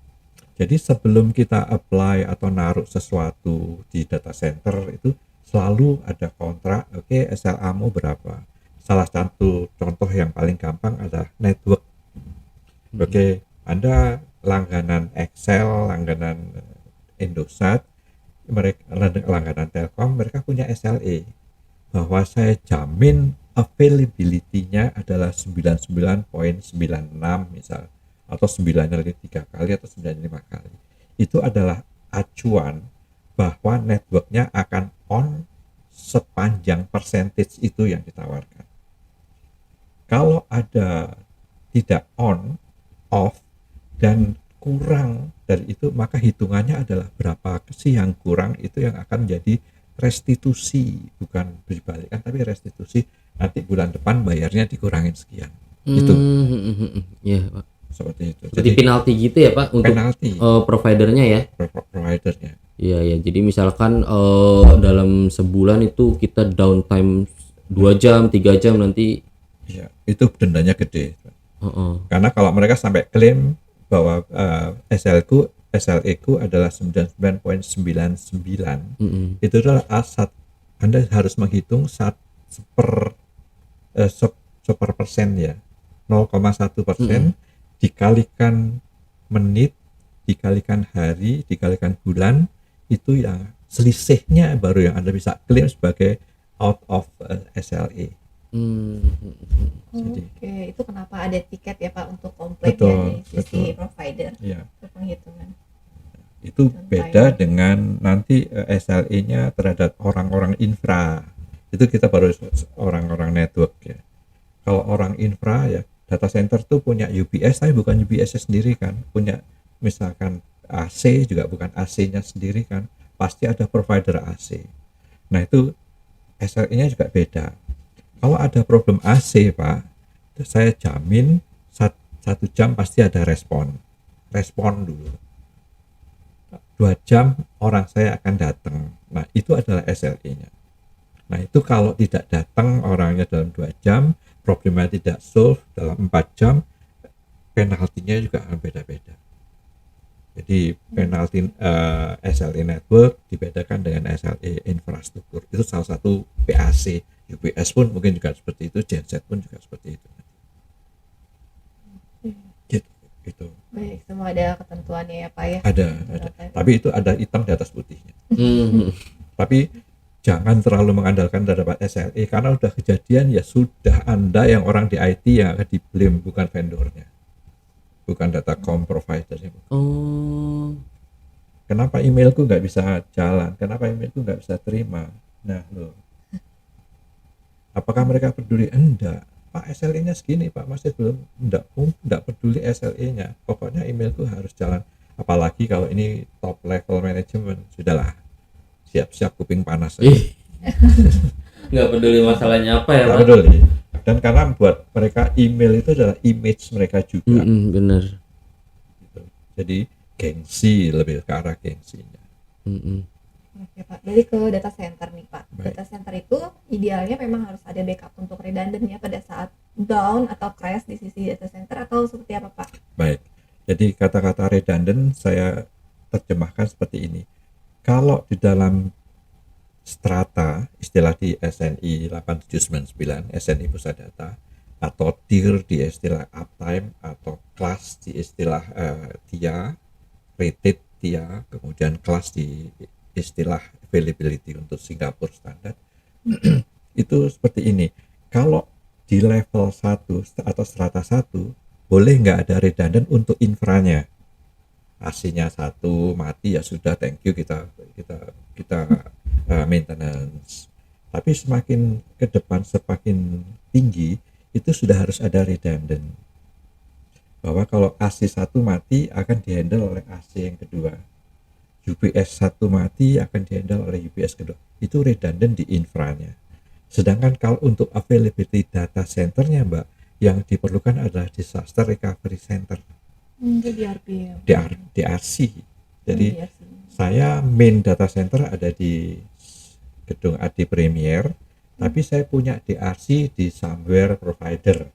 Jadi sebelum kita apply atau naruh sesuatu di data center itu selalu ada kontrak, oke, SLA-mu berapa. Salah satu contoh yang paling gampang adalah network. Oke, Anda langganan Excel, langganan Indosat, mereka langganan Telkom, mereka punya SLA bahwa saya jamin availability-nya adalah 99.96 misal, atau 9-nya lagi 3 kali atau 9-nya 5 kali. Itu adalah acuan bahwa networknya akan on sepanjang percentage itu yang ditawarkan. Kalau ada tidak on, off, dan kurang dari itu, maka hitungannya adalah berapa sih yang kurang, itu yang akan jadi restitusi, bukan dibalikan tapi restitusi, nanti bulan depan bayarnya dikurangin sekian. Itu ya Pak, seperti itu. seperti penalti gitu ya Pak untuk penalti providernya ya. Providernya. Iya, jadi misalkan dalam sebulan itu kita downtime 2 jam, 3 jam nanti. Iya, itu dendanya gede. Karena kalau mereka sampai klaim bahwa SLA ku adalah 99.99, itu adalah asat. Anda harus menghitung sepersen ya, 0,1% dikalikan menit, dikalikan hari, dikalikan bulan, itu yang selisihnya baru yang Anda bisa klaim sebagai out of SLA. Jadi Oke, itu kenapa ada tiket ya Pak untuk komplain Betul, dari sisi betul. provider ya untuk penghitungan. itu Dan beda dengan nanti SLE-nya terhadap orang-orang infra. Itu kita baru orang-orang network ya. Kalau orang infra ya, data center tuh punya UPS tapi bukan UPS-nya sendiri kan, punya misalkan AC juga bukan AC-nya sendiri kan, pasti ada provider AC. Nah itu SLE-nya juga beda. Kalau ada problem AC Pak, saya jamin 1 jam pasti ada respon dulu. 2 jam orang saya akan datang. Nah itu adalah SLE-nya. Nah itu kalau tidak datang orangnya dalam 2 jam, problemnya tidak solve dalam 4 jam, penaltinya juga akan beda-beda. Jadi penalti SLE network dibedakan dengan SLE infrastruktur. Itu salah satu PAC. UPS pun mungkin juga seperti itu, genset pun juga seperti itu. Gitu. Baik, semua ada ketentuannya ya Pak ya. Ada. Tapi itu ada hitam di atas putihnya. Tapi jangan terlalu mengandalkan terhadap SLE karena udah kejadian ya sudah, Anda yang orang di IT yang akan di-blame, bukan vendornya, bukan datacom providernya. Kenapa emailku nggak bisa jalan? Kenapa emailku nggak bisa terima? Nah loh, apakah mereka peduli? Enggak. Pak, SLE-nya segini Pak, masih belum. Enggak peduli SLE-nya, pokoknya emailku harus jalan. Apalagi kalau ini top level management, sudahlah, siap-siap kuping panas aja. Nggak peduli masalahnya apa ya Nggak Pak. peduli. Dan karena buat mereka email itu adalah image mereka juga. Bener. Gitu. Jadi gengsi, lebih ke arah gengsinya. Oke Pak, balik ke data center nih Pak. Baik. Data center itu idealnya memang harus ada backup untuk redundant ya pada saat down atau crash di sisi data center, atau seperti apa Pak? Baik, jadi kata-kata redundant saya terjemahkan seperti ini. Kalau di dalam strata, istilah di SNI 8799, SNI Pusat Data, atau tier di istilah uptime, atau kelas di istilah TIA, rated TIA, kemudian kelas di istilah availability untuk Singapura standar. Itu seperti ini. Kalau di level 1 atau strata 1 boleh nggak ada redundant untuk infranya. AC-nya 1 mati ya sudah, thank you, kita maintenance. Tapi semakin ke depan, semakin tinggi, itu sudah harus ada redundant. Bahwa kalau AC 1 mati akan dihandle oleh AC yang kedua. UPS 1 mati akan dihandle oleh UPS kedua. Itu redundant di infranya. Sedangkan kalau untuk availability data centernya Mbak, yang diperlukan adalah disaster recovery center, DRP. DRC. Jadi saya main data center ada di gedung AD Premier, tapi saya punya DRC di somewhere provider.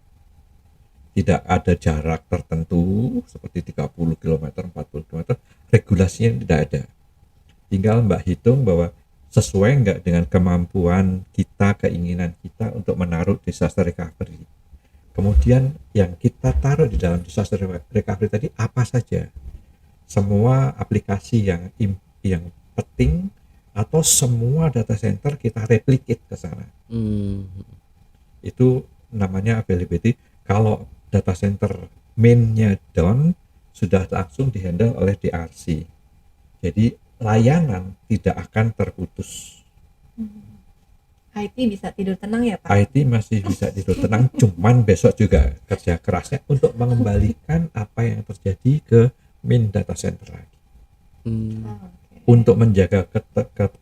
Tidak ada jarak tertentu seperti 30 km, 40 km, regulasinya tidak ada. Tinggal Mbak hitung bahwa sesuai enggak dengan kemampuan kita, keinginan kita untuk menaruh disaster recovery. Kemudian yang kita taruh di dalam disaster recovery tadi apa saja? Semua aplikasi yang penting atau semua data center kita replicate ke sana. Itu namanya availability. Kalau data center mainnya down, sudah langsung dihandle oleh DRC. Jadi layanan tidak akan terputus. IT bisa tidur tenang ya Pak? IT masih bisa tidur tenang, cuman besok juga kerja kerasnya untuk mengembalikan apa yang terjadi ke main data center lagi. Untuk menjaga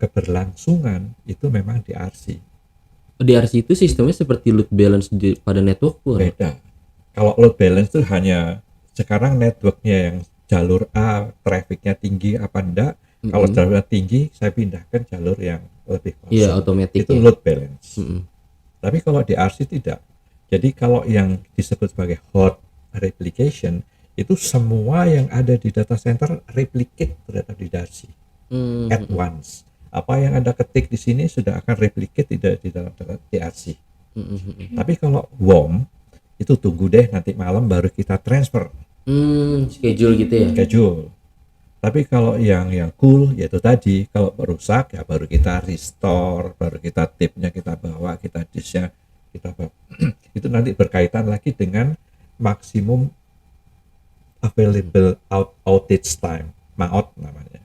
keberlangsungan itu memang DRC. DRC itu sistemnya seperti load balance pada network pun. Beda. Kalau load balance itu hanya sekarang networknya yang jalur A trafficnya tinggi apa enggak. Kalau jalurnya tinggi saya pindahkan jalur yang lebih kosong. Iya, otomatis. Itu load balance. Tapi kalau di RC tidak. Jadi kalau yang disebut sebagai hot replication itu semua yang ada di data center replicate terhadap di DRC at once. Apa yang Anda ketik di sini sudah akan replicate di dalam DRC. Tapi kalau warm itu tunggu deh nanti malam baru kita transfer. Schedule gitu ya. Schedule. Tapi kalau yang cool yaitu tadi, kalau rusak ya baru kita restore, baru kita tipnya kita bawa, kita disknya kita itu nanti berkaitan lagi dengan maksimum available outage time, MAOT namanya,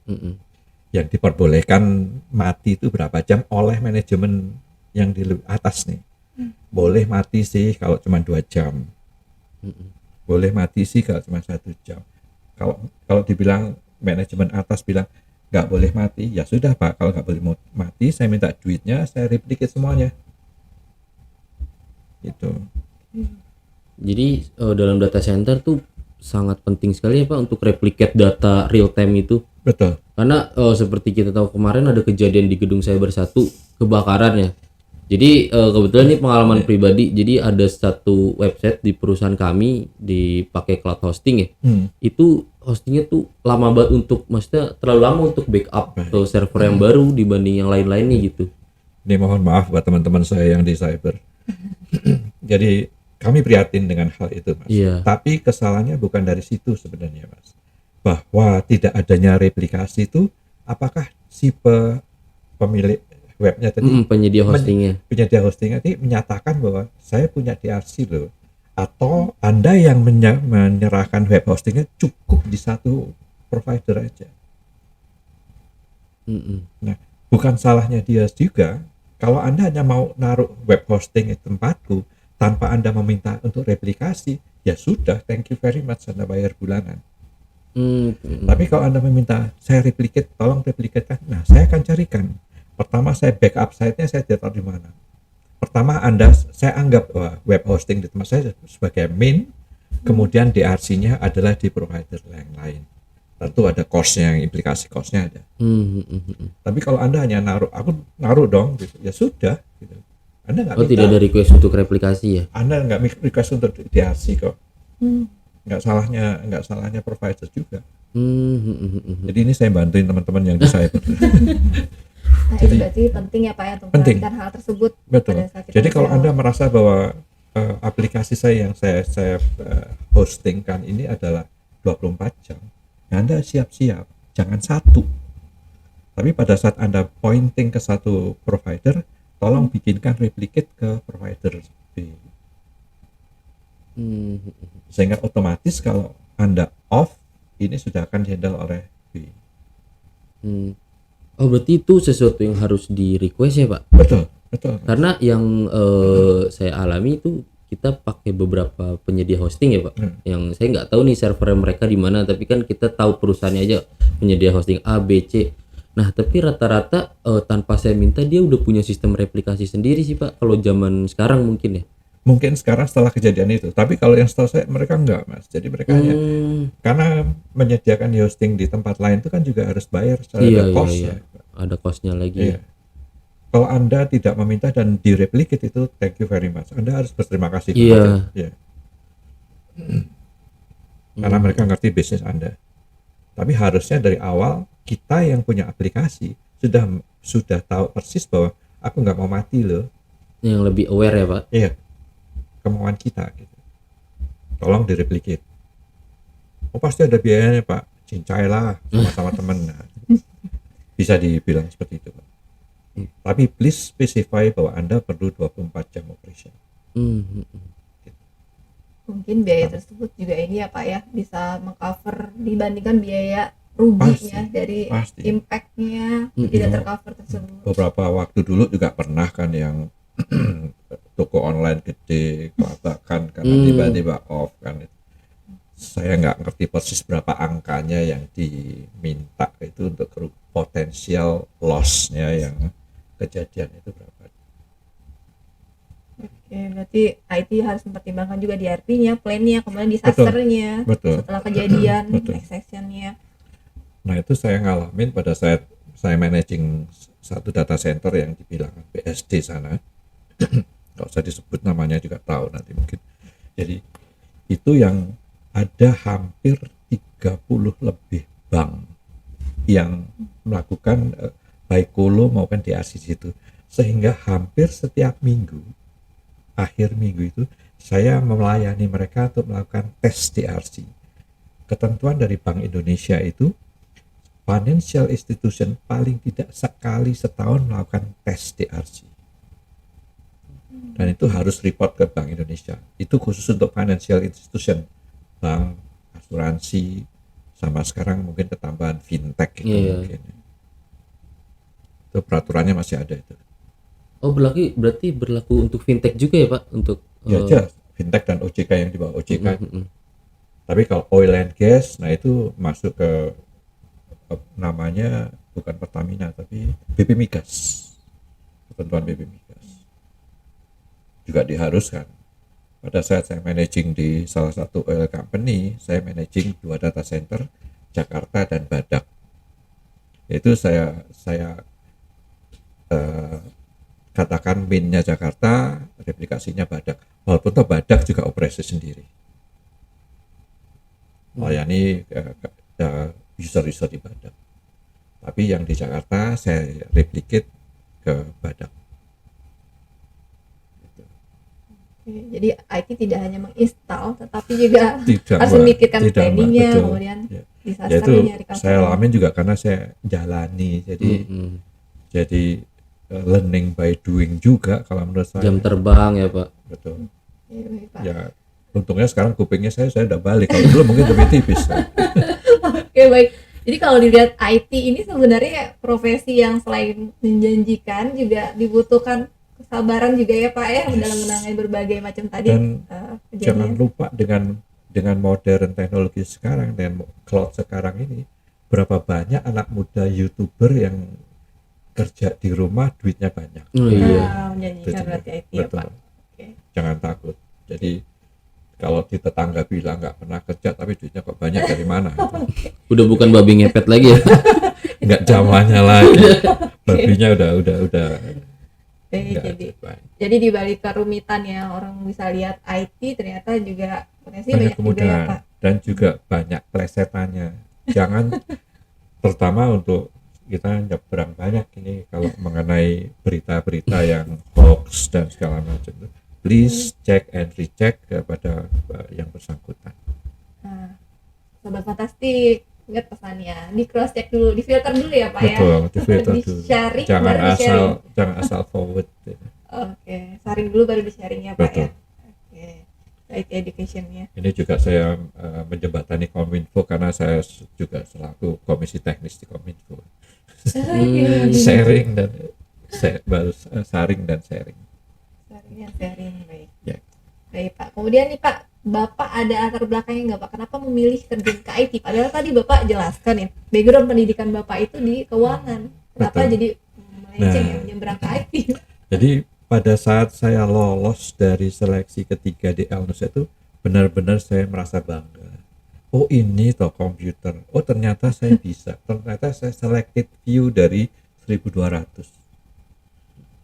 yang diperbolehkan mati itu berapa jam oleh manajemen yang di atas nih. Boleh mati sih kalau cuma 2 jam, boleh mati sih kalau cuma 1 jam. Kalau dibilang manajemen atas bilang nggak boleh mati, ya sudah Pak, kalau nggak boleh mati saya minta duitnya, saya replicate semuanya itu. Jadi dalam data center tuh sangat penting sekali ya Pak untuk replicate data real time itu. Betul. Karena seperti kita tahu kemarin ada kejadian di gedung Cyber 1 kebakaran ya. Jadi kebetulan ini pengalaman pribadi. Jadi ada satu website di perusahaan kami dipakai cloud hosting ya. Itu hostingnya tuh lama banget maksudnya terlalu lama untuk backup ke server yang baru dibanding yang lain-lainnya gitu. Ini mohon maaf buat teman-teman saya yang di cyber. Jadi kami prihatin dengan hal itu, Mas. Iya. Tapi kesalahannya bukan dari situ sebenarnya, Mas. Bahwa tidak adanya replikasi itu, apakah si pemilik webnya tadi, penyedia hostingnya, tadi menyatakan bahwa saya punya DRC loh, atau Anda yang menyerahkan web hostingnya cukup di satu provider aja. Nah, bukan salahnya dia juga. Kalau Anda hanya mau naruh web hosting di tempatku tanpa Anda meminta untuk replikasi, ya sudah, thank you very much, Anda bayar bulanan. Tapi kalau Anda meminta saya replicate, tolong replicate, nah saya akan carikan. Pertama saya backup site-nya, saya taruh di mana. Pertama saya anggap web hosting di tempat saya sebagai main, kemudian DRC-nya adalah di provider yang lain. Tentu ada cost-nya, implikasi cost-nya ada. Tapi kalau Anda hanya aku naruh dong, gitu, ya sudah. Gitu. Anda nggak minta. Tidak ada request untuk replikasi ya? Anda nggak request untuk DRC kok. Nggak salahnya provider juga. Jadi ini saya bantuin teman-teman yang di cyber. Nah, itu berarti penting ya Pak ya untuk memperhatikan hal tersebut. Betul. Jadi kalau Anda merasa bahwa aplikasi saya yang saya hostingkan ini adalah 24 jam, ya Anda siap-siap, jangan satu. Tapi pada saat Anda pointing ke satu provider, tolong bikinkan replicate ke provider B. Sehingga otomatis kalau Anda off, ini sudah akan dihandle oleh B. Oh berarti itu sesuatu yang harus di request ya Pak? Betul. Karena yang saya alami itu kita pakai beberapa penyedia hosting ya Pak. Yang saya nggak tahu nih server mereka di mana, tapi kan kita tahu perusahaannya aja penyedia hosting A, B, C. Nah tapi rata-rata tanpa saya minta dia udah punya sistem replikasi sendiri sih Pak. Kalau zaman sekarang mungkin ya. Mungkin sekarang setelah kejadian itu, tapi kalau yang setahu saya mereka enggak, Mas. Jadi mereka hanya karena menyediakan hosting di tempat lain itu kan juga harus bayar secara cost-nya. Ada cost-nya lagi. Iya. Kalau Anda tidak meminta dan direplicate itu, thank you very much. Anda harus berterima kasih. Iya. Karena mereka ngerti bisnis Anda. Tapi harusnya dari awal kita yang punya aplikasi sudah tahu persis bahwa aku nggak mau mati loh. Yang lebih aware ya Pak. Iya. Kemauan kita gitu. Tolong direplicate. Oh pasti ada biayanya Pak, cincailah sama-sama temen. Nah, bisa dibilang seperti itu Pak. Tapi please specify bahwa Anda perlu 24 jam operation. Mungkin biaya tersebut juga ini ya Pak ya, bisa mengcover dibandingkan biaya ruginya dari impact-nya tidak tercover tersebut. Beberapa waktu dulu juga pernah kan yang toko online gede kelabakan karena tiba-tiba off kan. Saya nggak ngerti persis berapa angkanya yang diminta itu untuk potensial loss-nya yang kejadian itu berapa. Oke, berarti IT harus mempertimbangkan juga DRP-nya, plan-nya, kemudian disasternya setelah kejadian, exception-nya. Nah itu saya ngalamin pada saat saya managing satu data center yang dibilang BSD sana. Kalau saya disebut namanya juga tahu nanti mungkin. Jadi itu yang ada hampir 30 lebih bank yang melakukan baik colo maupun DRC situ, sehingga hampir setiap minggu akhir minggu itu saya melayani mereka untuk melakukan tes DRC. Ketentuan dari Bank Indonesia itu financial institution paling tidak sekali setahun melakukan tes DRC. Dan itu harus report ke Bank Indonesia. Itu khusus untuk financial institution, bank, asuransi, sama sekarang mungkin ketambahan fintech itu Iya. mungkin. Itu peraturannya masih ada itu. Oh, berarti berlaku untuk fintech juga ya Pak, untuk Ya jelas, fintech dan OJK yang di bawah OJK. mm. Tapi kalau oil and gas, nah itu masuk ke namanya bukan Pertamina tapi BP Migas. Ketentuan BP Migas. Juga diharuskan. Pada saat saya managing di salah satu oil company, saya managing 2 data center, Jakarta dan Badak. Itu saya katakan mainnya Jakarta, replikasinya Badak. Walaupun toh Badak juga operasi sendiri. Melayani user-user di Badak. Tapi yang di Jakarta saya replicate ke Badak. Oke, jadi IT tidak hanya menginstal, tetapi juga Tidak, harus Mbak. memikirkan Tidak, Mbak. planningnya, Betul. kemudian Ya. disaster Ya itu nyari saya customer. alamin juga karena saya jalani. Jadi learning by doing juga kalau menurut saya. Jam terbang ya Pak. Betul. Iya, baik, Pak. Ya untungnya sekarang kupingnya saya udah balik. Kalau dulu mungkin lebih tipis. Oke, baik. Jadi kalau dilihat IT ini sebenarnya profesi yang selain menjanjikan juga dibutuhkan kesabaran juga ya Pak ya, dalam menangani berbagai macam tadi Dan jangan kejadian. lupa dengan modern teknologi sekarang, dengan cloud sekarang ini, berapa banyak anak muda YouTuber yang kerja di rumah duitnya banyak. Oh iya. Menjanjikan Betul. berarti IT ya Betul. Pak. Oke. Jangan takut. Jadi kalau di tetangga bilang nggak pernah kerja tapi duitnya kok banyak dari mana? Udah bukan babi ngepet lagi ya. Nggak zamannya lagi. Babinya udah Oke, nggak jadi ada. jadi di balik kerumitan ya orang bisa lihat IT ternyata juga potensi Banyak banyak juga ya kemudahan Pak. dan juga banyak plesetannya. Jangan terutama untuk kita nyebrang banyak ini kalau mengenai berita-berita yang hoax dan segala macam. Please check and recheck kepada yang bersangkutan. Nah, Sobat Fantastik, ingat pesannya, di cross check dulu, di filter dulu ya Pak ya. Betul, di filter Di dulu. sharing, Jangan baru di sharing. asal forward. Oke, saring dulu baru di sharing ya Pak Betul. ya. Oke, IT educationnya. Ini juga saya menjembatani Kominfo karena saya juga selaku komisi teknis di Kominfo. Sharing dan saring dan sharing. Sharing baik. Ya. Baik Pak. Kemudian nih Pak, Bapak ada latar belakangnya nggak Pak? Kenapa memilih terjun ke IT? Padahal tadi Bapak jelaskan ya, background pendidikan Bapak itu di keuangan. Kenapa Betul. jadi melenceng ya, Nah. menyeberang ke IT? Jadi pada saat saya lolos dari seleksi ketiga di Elnus itu benar-benar saya merasa bangga. Oh ini toh komputer. Oh ternyata saya bisa. Ternyata saya selected few dari 1.200.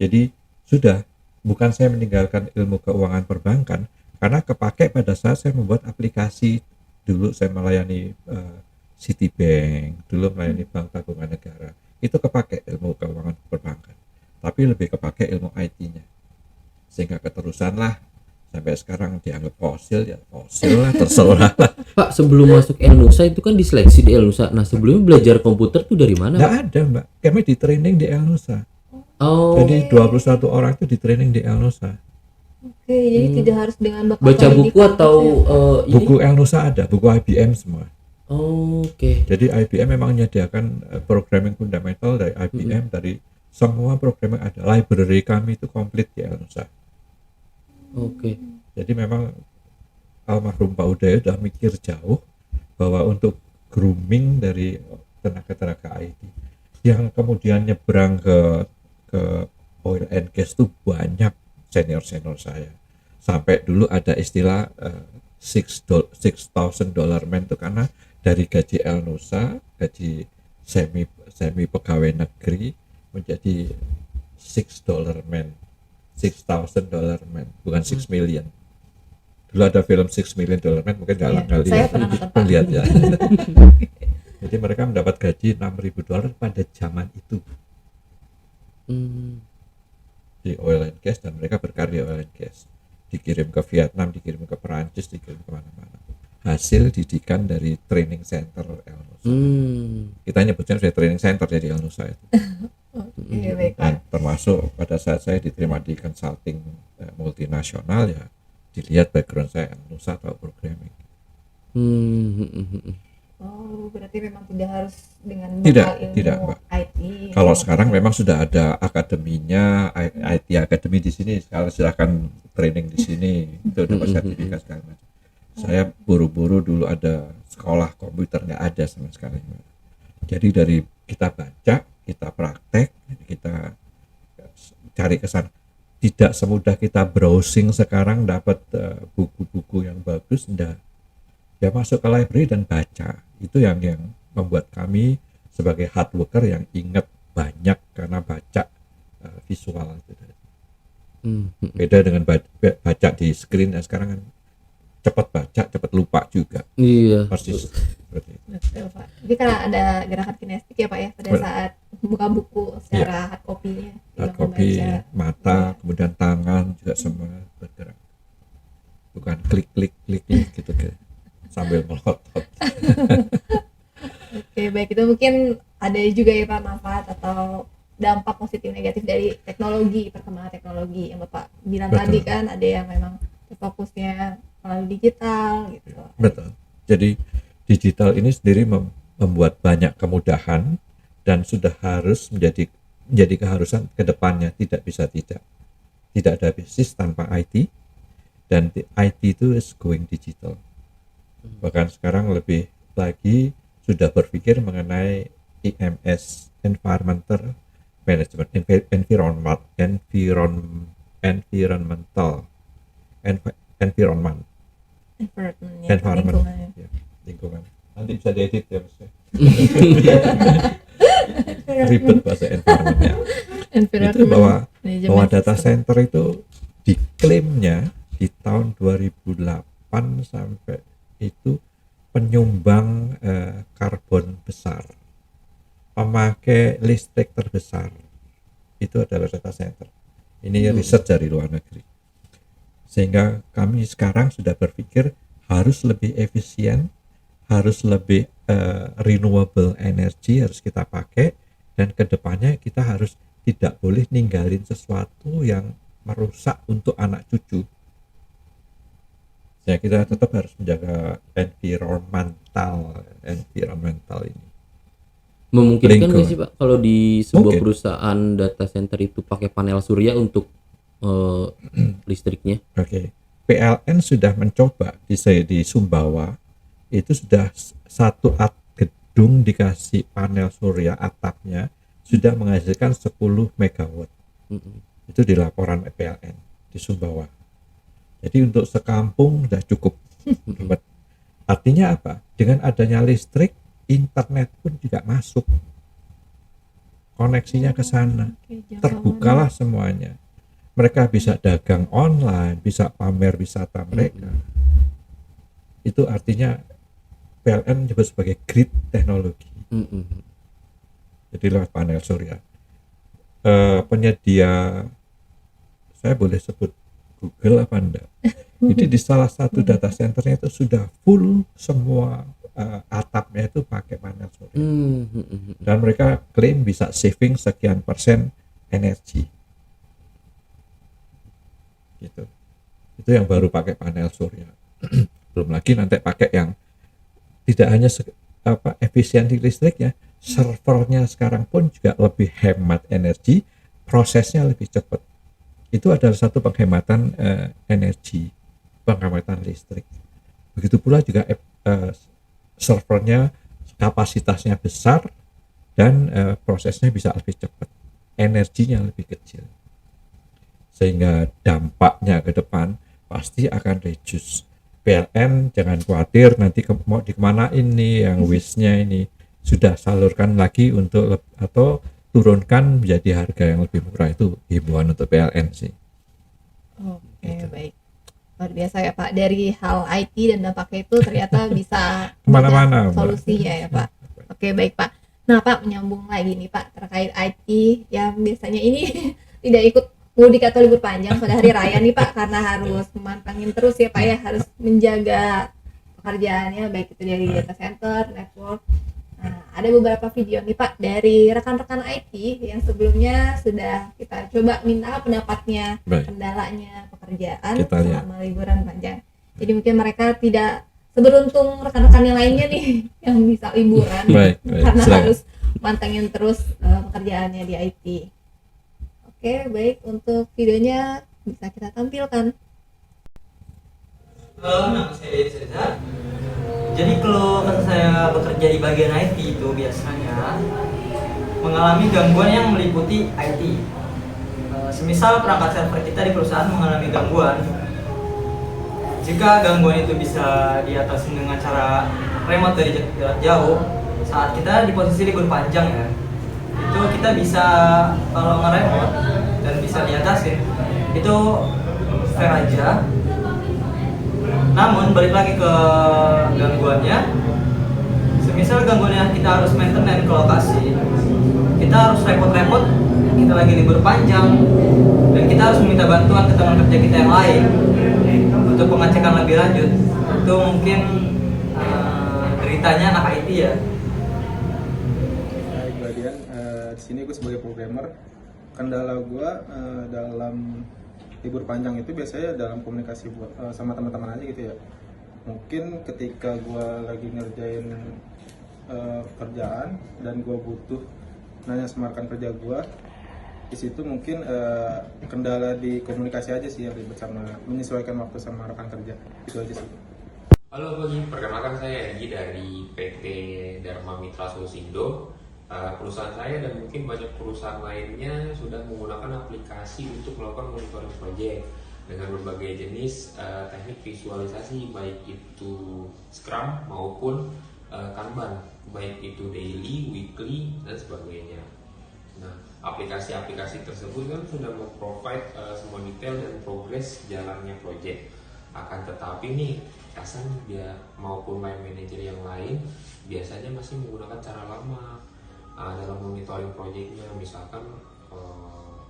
Jadi sudah bukan saya meninggalkan ilmu keuangan perbankan karena kepake pada saat saya membuat aplikasi. Dulu saya melayani Citibank, dulu melayani Bank Tabungan Negara. Itu kepake ilmu keuangan perbankan. Tapi lebih kepake ilmu IT-nya. Sehingga keterusan lah sampai sekarang dianggap fosil lah, terserah lah. Pak, sebelum masuk Elnusa itu kan diseleksi di Elnusa. Nah, sebelumnya belajar komputer tuh dari mana? Nggak Pak? ada Mbak, kami di training di Elnusa. Oh, Jadi 21 orang itu di training di Elnusa. Oke, jadi tidak harus dengan Bapak baca buku pendidikan atau gitu ya, Pak? ini? Buku Elnusa ada, buku IBM semua. Oh, oke. Jadi IBM memang menyediakan programming fundamental dari IBM, dari semua programming ada. Library kami itu komplit di Elnusa. Oke. Jadi memang almarhum Pak Uday udah mikir jauh bahwa untuk grooming dari tenaga-tenaga IT yang kemudian nyebrang ke oil and gas itu banyak senior saya. Sampai dulu ada istilah $6,000 man itu karena dari gaji Elnusa, gaji semi pegawai negeri menjadi $6 man. $6,000 man, bukan 6 million. Dulu ada film $6 million man, mungkin Iya, nggak saya lihat. pernah nonton Pak. Lihat ya. Jadi mereka mendapat gaji $6.000 pada zaman itu Hmm. di oil and gas, dan mereka berkarya oil and gas. Dikirim ke Vietnam, dikirim ke Perancis, dikirim kemana-mana. Hasil didikan dari training center Elnusa. Hmm. Kita nyebutnya sudah training center jadi Elnusa itu. Oke, baik Pak. Dan termasuk pada saat saya diterima di consulting multinasional ya dilihat background saya Nusa atau programming. Oh, berarti memang tidak harus dengan Tidak, bekal ilmu tidak, Mbak. IT. Kalau sekarang memang sudah ada akademinya, IT Academy di sini. Sekarang silahkan training di sini, itu dapat sertifikat segala macam. Saya buru-buru dulu ada sekolah komputer, nggak ada sama sekali. Jadi dari kita baca, kita praktek, kita cari kesan. Tidak semudah kita browsing sekarang dapat buku-buku yang bagus, enggak. Ya masuk ke library dan baca. Itu yang membuat kami sebagai hard worker yang ingat banyak karena baca visual itu. Beda dengan baca di screen ya, sekarang kan cepat baca cepat lupa juga. Iya. Persis seperti itu. Betul Pak. Jadi karena ada gerakan kinestik ya Pak ya pada saat buka buku secara hard copy-nya. Hard copy, mata, kemudian tangan juga semua bergerak. Bukan klik gitu sambil melotot. Oke, baik, itu mungkin ada juga ya Pak manfaat atau dampak positif negatif dari teknologi, perkembangan teknologi yang Bapak bilang Betul. tadi kan, ada yang memang fokusnya melalui digital gitu. Betul. Jadi digital ini sendiri membuat banyak kemudahan dan sudah harus menjadi keharusan ke depannya, tidak ada bisnis tanpa IT, dan IT itu is going digital. Bahkan sekarang lebih lagi sudah berpikir mengenai EMS, environmental management, environment ya, lingkungan. Nanti bisa diedit ya Mas. Ribet bahasa environment ya. Itu bahwa data center itu diklaimnya di tahun 2008 sampai itu penyumbang karbon besar, pemakai listrik terbesar itu adalah data center. Ini riset dari luar negeri. Sehingga kami sekarang sudah berpikir harus lebih efisien, harus lebih renewable energy harus kita pakai, dan kedepannya kita harus tidak boleh ninggalin sesuatu yang merusak untuk anak cucu. Ya, kita tetap harus menjaga environmental ini. Memungkinkan nggak sih Pak kalau di sebuah Mungkin. perusahaan data center itu pakai panel surya untuk listriknya? Oke. PLN sudah mencoba di Sumbawa, itu sudah satu gedung dikasih panel surya atapnya sudah menghasilkan 10 megawatt. Itu di laporan PLN di Sumbawa. Jadi untuk sekampung sudah cukup. Artinya apa? Dengan adanya listrik, internet pun juga masuk. Koneksinya ke sana. Terbukalah semuanya. Mereka bisa dagang online, bisa pamer wisata mereka. Itu artinya PLN juga sebagai grid teknologi. Jadi lewat panel surya. Penyedia, saya boleh sebut Google apa enggak? Jadi di salah satu data centernya itu sudah full semua atapnya itu pakai panel surya. Dan mereka klaim bisa saving sekian persen energi. Gitu. Itu yang baru pakai panel surya. Belum lagi nanti pakai yang tidak hanya efisiensi listriknya, servernya sekarang pun juga lebih hemat energi, prosesnya lebih cepat. Itu adalah satu penghematan energi, penghematan listrik. Begitu pula juga servernya kapasitasnya besar dan prosesnya bisa lebih cepat, energinya lebih kecil. Sehingga dampaknya ke depan pasti akan reduce. PLN jangan khawatir nanti mau dikemana ini yang waste-nya ini, sudah salurkan lagi untuk atau turunkan menjadi harga yang lebih murah. Itu himbauan untuk PLN sih. Oke, baik. Luar biasa ya Pak, dari hal IT dan dampaknya itu ternyata bisa Kemana-mana, Mbak. solusinya ya Pak. Oke, baik Pak. Nah Pak, menyambung lagi nih Pak terkait IT yang biasanya ini tidak ikut mudik atau libur panjang pada hari raya nih Pak, karena harus memantengin terus ya Pak ya, harus menjaga pekerjaannya baik itu dari data center, network. Nah, ada beberapa video nih Pak dari rekan-rekan IT yang sebelumnya sudah kita coba minta pendapatnya, Baik. kendalanya pekerjaan Kita lihat. selama liburan panjang. Jadi mungkin mereka tidak seberuntung rekan-rekan yang lainnya nih yang bisa liburan Baik, karena silakan. harus mantengin terus pekerjaannya di IT. Oke, baik, untuk videonya bisa kita tampilkan. Halo, nama saya Cesar. Jadi kalau kan saya bekerja di bagian IT itu biasanya mengalami gangguan yang meliputi IT. Semisal perangkat server kita di perusahaan mengalami gangguan, jika gangguan itu bisa diatasi dengan cara remote dari jarak jauh, saat kita di posisi libur panjang ya, itu kita bisa kalau nge-remote dan bisa diatasin, itu fair aja. Namun balik lagi ke gangguannya, semisal gangguannya kita harus maintenance ke lokasi, kita harus repot-repot, kita lagi libur panjang, dan kita harus meminta bantuan ke teman kerja kita yang lain untuk pengecekan lebih lanjut. Itu mungkin deritanya anak IT ya. Baik, Badian, di sini gue sebagai programmer. Kendala gue dalam libur panjang itu biasanya dalam komunikasi sama teman-teman aja gitu ya. Mungkin ketika gue lagi ngerjain kerjaan dan gue butuh nanya sama rekan kerja gue, di situ mungkin kendala di komunikasi aja sih yang ribet sama menyesuaikan waktu sama rekan kerja. Itu aja sih. Halo Bagi, perkenalkan saya Egi dari PT Dharma Mitra Solusindo. Perusahaan saya dan mungkin banyak perusahaan lainnya sudah menggunakan aplikasi untuk melakukan monitoring project dengan berbagai jenis teknik visualisasi, baik itu Scrum maupun Kanban, baik itu daily, weekly, dan sebagainya. Nah, aplikasi-aplikasi tersebut kan sudah memprovide semua detail dan progres jalannya project. Akan tetapi nih, atasan dia maupun line manager yang lain biasanya masih menggunakan cara lama dalam monitoring projectnya, misalkan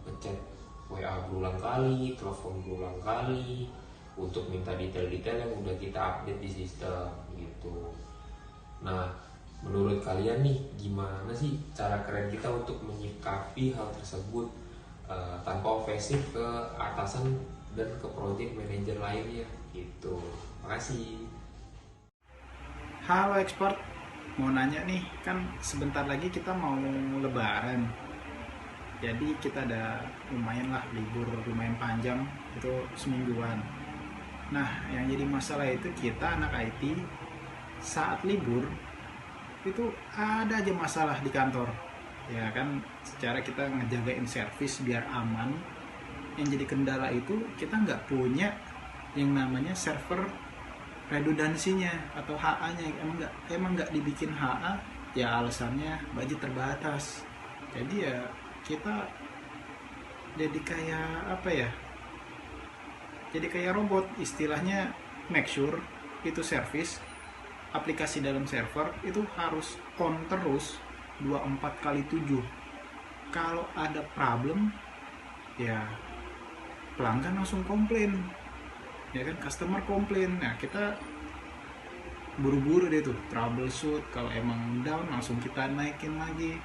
ngechat WA berulang kali, telepon berulang kali untuk minta detail-detail yang udah kita update di sistem gitu. Nah, menurut kalian nih gimana sih cara keren kita untuk menyikapi hal tersebut tanpa ofensif ke atasan dan ke project manager lainnya gitu. Makasih. Halo ekspor, mau nanya nih, kan sebentar lagi kita mau lebaran. Jadi kita ada lumayan lah libur lumayan panjang, itu semingguan. Nah, yang jadi masalah itu kita anak IT saat libur itu ada aja masalah di kantor. Ya kan, secara kita ngejagain servis biar aman. Yang jadi kendala itu kita nggak punya yang namanya server redundansinya atau HA-nya. Emang nggak dibikin HA, ya alasannya budget terbatas. Jadi ya kita jadi kayak apa ya? Jadi kayak robot, istilahnya make sure itu service aplikasi dalam server itu harus on terus 24/7. Kalau ada problem ya pelanggan langsung komplain, ya kan, customer komplain. Nah, kita buru-buru deh tuh troubleshoot, kalau emang down langsung kita naikin lagi.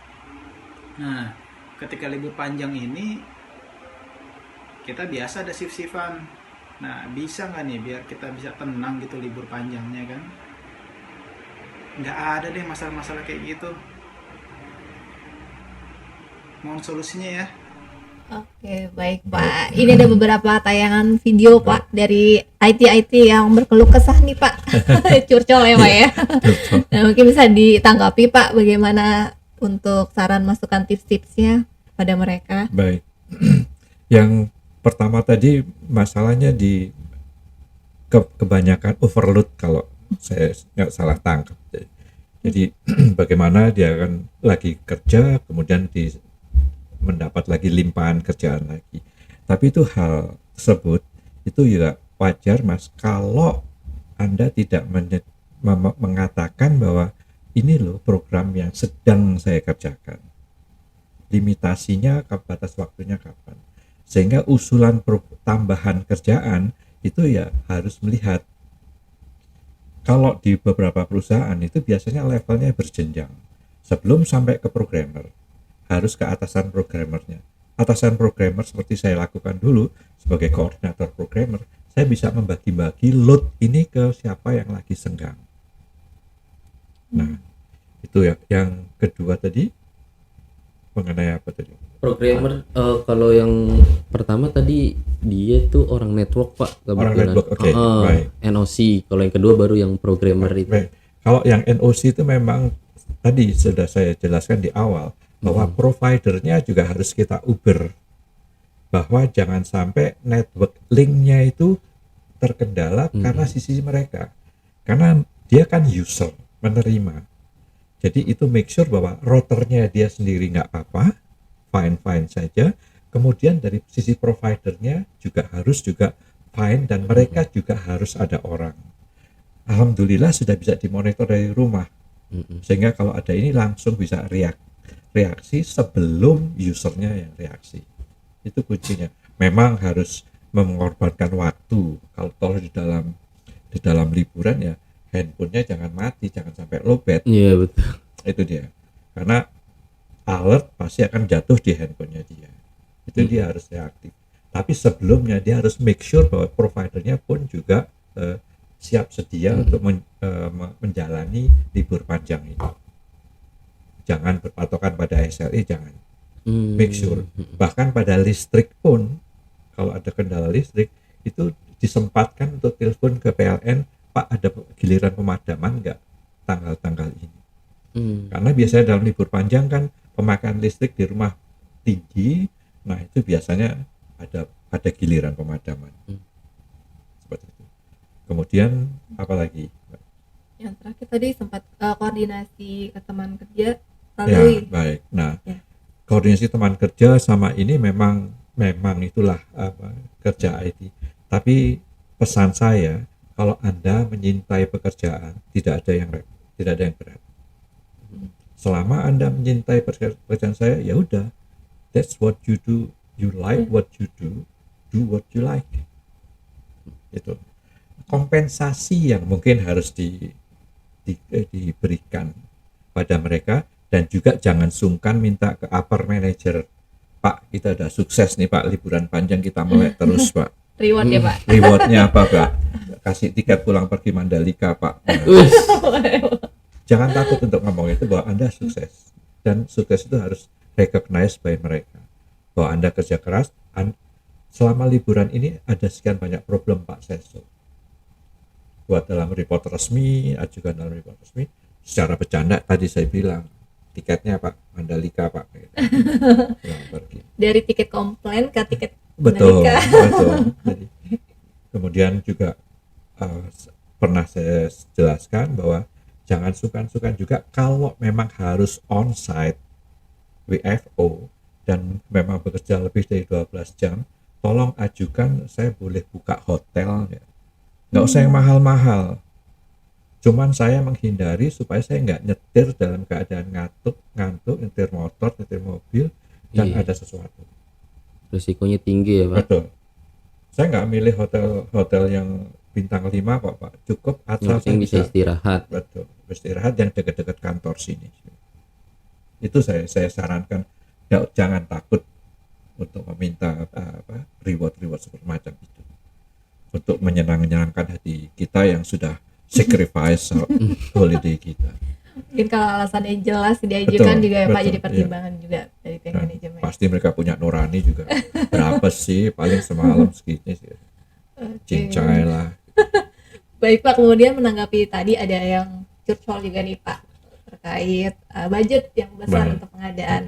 Nah, ketika libur panjang ini kita biasa ada shift-shiftan. Nah, bisa nggak nih biar kita bisa tenang gitu libur panjangnya kan? Nggak ada deh masalah-masalah kayak gitu. Mohon solusinya ya. Oke, baik Pak. Ini ada beberapa tayangan video Pak dari IT yang berkeluh kesah nih Pak. Curcol ya Pak ya. Nah, mungkin bisa ditanggapi Pak bagaimana untuk saran masukan tips-tipsnya pada mereka. Baik. Yang pertama tadi masalahnya di kebanyakan overload kalau saya nggak salah tangkap. Jadi bagaimana dia akan lagi kerja kemudian mendapat lagi limpahan kerjaan lagi. Tapi itu hal tersebut itu juga wajar Mas kalau Anda tidak mengatakan bahwa ini loh program yang sedang saya kerjakan. Limitasinya, batas waktunya kapan. Sehingga usulan tambahan kerjaan itu ya harus melihat. Kalau di beberapa perusahaan itu biasanya levelnya berjenjang. Sebelum sampai ke programmer, harus ke atasan programmernya. Atasan programmer seperti saya lakukan dulu sebagai koordinator programmer, saya bisa membagi-bagi load ini ke siapa yang lagi senggang. Nah, itu ya. Yang kedua tadi mengenai apa tadi? Programmer, kalau yang pertama tadi dia tuh orang network Pak. Orang kebetulan. network, oke, baik. NOC. Kalau yang kedua baru yang programmer itu. Baik. Kalau yang NOC itu memang tadi sudah saya jelaskan di awal bahwa providernya juga harus kita uber, bahwa jangan sampai network linknya itu terkendala karena sisi mereka, karena dia kan user menerima. Jadi itu make sure bahwa routernya dia sendiri nggak apa-apa, fine saja. Kemudian dari sisi providernya juga harus fine, dan mereka juga harus ada orang. Alhamdulillah sudah bisa dimonitor dari rumah, sehingga kalau ada ini langsung bisa reaksi sebelum usernya yang reaksi. Itu kuncinya. Memang harus mengorbankan waktu. Kalau di dalam liburan ya handphonenya jangan mati, jangan sampai lowbat. Iya betul. Itu dia. Karena alert pasti akan jatuh di handphonenya dia. Itu dia harus reaktif. Tapi sebelumnya dia harus make sure bahwa providernya pun juga siap sedia untuk menjalani libur panjang ini. Jangan berpatokan pada SLA, jangan. Make sure. Bahkan pada listrik pun, kalau ada kendala listrik, itu disempatkan untuk telepon ke PLN, Pak ada giliran pemadaman nggak tanggal-tanggal ini. Karena biasanya dalam libur panjang kan pemakaian listrik di rumah tinggi, nah itu biasanya ada giliran pemadaman. Seperti itu. Kemudian apa lagi? Yang terakhir tadi sempat koordinasi ke teman kerja Ya, lalu baik. Nah, Ya. koordinasi teman kerja sama ini memang itulah kerja IT. Tapi pesan saya, kalau Anda menyintai pekerjaan, tidak ada yang berat. Selama Anda menyintai pekerjaan saya, ya udah, that's what you do. You like what you do what you like. Itu kompensasi yang mungkin harus diberikan pada mereka, dan juga jangan sungkan minta ke upper manager, Pak kita udah sukses nih Pak, liburan panjang kita melek terus Pak, reward ya Pak. rewardnya apa Pak? Kasih tiket pulang pergi Mandalika Pak. Nah, jangan takut untuk ngomong itu bahwa Anda sukses, dan sukses itu harus recognize by mereka bahwa Anda kerja keras. Selama liburan ini ada sekian banyak problem Pak Senso, buat dalam report resmi, ajukan dalam report resmi. Secara bercanda tadi saya bilang tiketnya Pak Mandalika Pak, pulang pergi. Dari tiket komplain ke tiket Betul. Mandalika. Jadi, kemudian juga pernah saya jelaskan bahwa jangan sungkan-sungkan juga kalau memang harus on-site WFO dan memang bekerja lebih dari 12 jam, tolong ajukan saya boleh buka hotel ya. Nggak usah yang mahal-mahal. Cuman saya menghindari supaya saya nggak nyetir dalam keadaan ngantuk, nyetir motor, nyetir mobil, dan Iya. ada sesuatu. Risikonya tinggi ya Pak. Betul. Saya nggak milih hotel yang bintang 5 kok Pak. Cukup asal Yang bisa istirahat. betul, beristirahat yang dekat-dekat kantor sini. Itu saya sarankan, jangan takut untuk meminta reward seperti macam itu, untuk menyenangkan hati kita yang sudah sacrifice holiday kita. Mungkin kalau alasannya jelas diajukan Betul, juga ya Pak, betul, jadi pertimbangan juga dari pihak Dan manajemen. pasti mereka punya nurani juga. Berapa sih paling semalam segini sih, Oke. cincai lah. Baik Pak, kemudian menanggapi tadi ada yang curcol juga nih Pak terkait budget yang besar Baik. untuk pengadaan.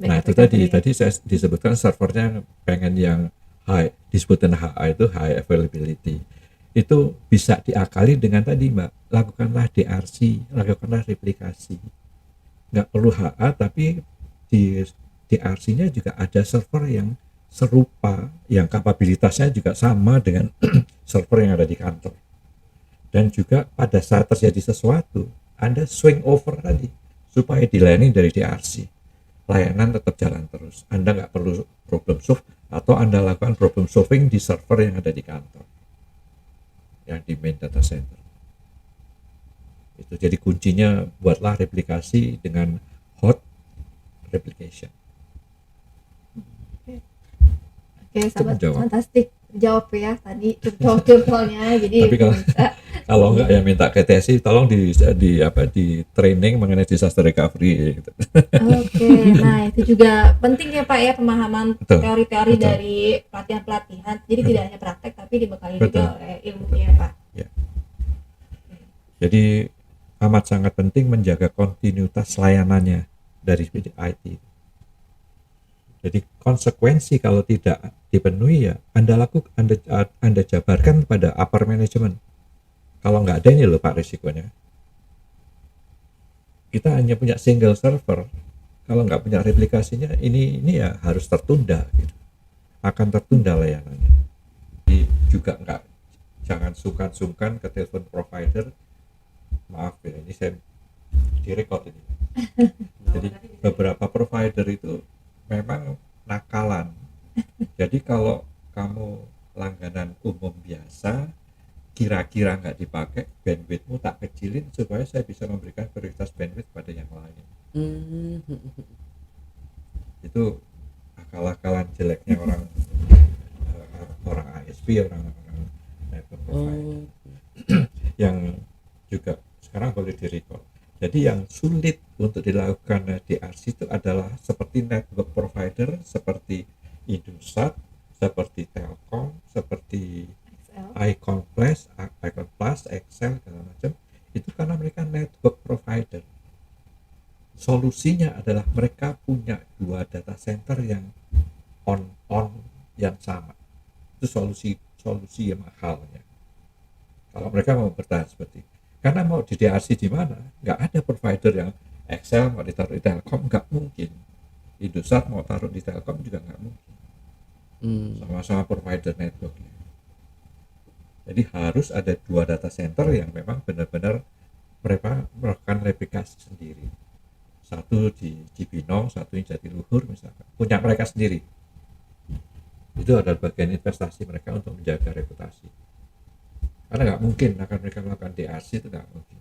Nah itu tadi saya disebutkan servernya pengen yang high, disebutkan HA itu high availability. Itu bisa diakali dengan tadi Mbak, lakukanlah DRC, lakukanlah replikasi. Nggak perlu HA, tapi di DRC-nya juga ada server yang serupa, yang kapabilitasnya juga sama dengan server yang ada di kantor. Dan juga pada saat terjadi sesuatu, Anda swing over tadi, supaya dilayani dari DRC. Layanan tetap jalan terus. Anda nggak perlu problem solve, atau Anda lakukan problem solving di server yang ada di kantor, yang di main data center. Itu jadi kuncinya, buatlah replikasi dengan replication. Oke, sahabat menjawab. fantastik jawab ya tadi curcol-curcolnya. Jadi Tapi kalau bisa. kalau enggak ya minta ke TSI tolong di training mengenai disaster recovery gitu. Oke, nah itu juga penting ya Pak ya, pemahaman Betul, teori-teori betul. dari pelatihan-pelatihan. Jadi tidak hanya praktek tapi dibekali Betul. juga oleh ilmunya ya Pak. Jadi amat sangat penting menjaga kontinuitas layanannya dari IT. Jadi konsekuensi kalau tidak dipenuhi ya Anda jabarkan pada upper management. Kalau nggak ada ini loh Pak risikonya. Kita hanya punya single server, kalau nggak punya replikasinya ini ya harus tertunda gitu. Akan tertunda layanannya. Jadi juga jangan sungkan-sungkan ke telepon provider. Maaf ya, ini saya direkod ini. Jadi beberapa provider itu memang nakalan. Jadi kalau kamu langganan umum biasa, kira-kira nggak dipakai, bandwidthmu tak kecilin supaya saya bisa memberikan prioritas bandwidth pada yang lain. Itu akal-akalan jeleknya orang ISP, orang network provider. Yang juga sekarang boleh direcall. Jadi yang sulit untuk dilakukan DRC itu adalah seperti network provider, seperti Indosat, seperti Telkom, seperti Icon Plus, Excel, segala macam. Itu karena mereka network provider. Solusinya adalah mereka punya 2 data center yang on yang sama. Itu solusi yang mahalnya. Kalau mereka mau bertahan seperti itu. Karena mau di DRC di mana? Nggak ada provider yang Excel mau ditaruh di Telkom, nggak mungkin. Indosat mau taruh di Telkom juga nggak mungkin. Sama-sama provider networknya. Jadi harus ada 2 data center yang memang benar-benar mereka melakukan replikasi sendiri. Satu di Cibinong, satu di Jatiluhur misalkan. Punya mereka sendiri. Itu adalah bagian investasi mereka untuk menjaga reputasi. Karena nggak mungkin akan mereka melakukan DRC, itu nggak mungkin.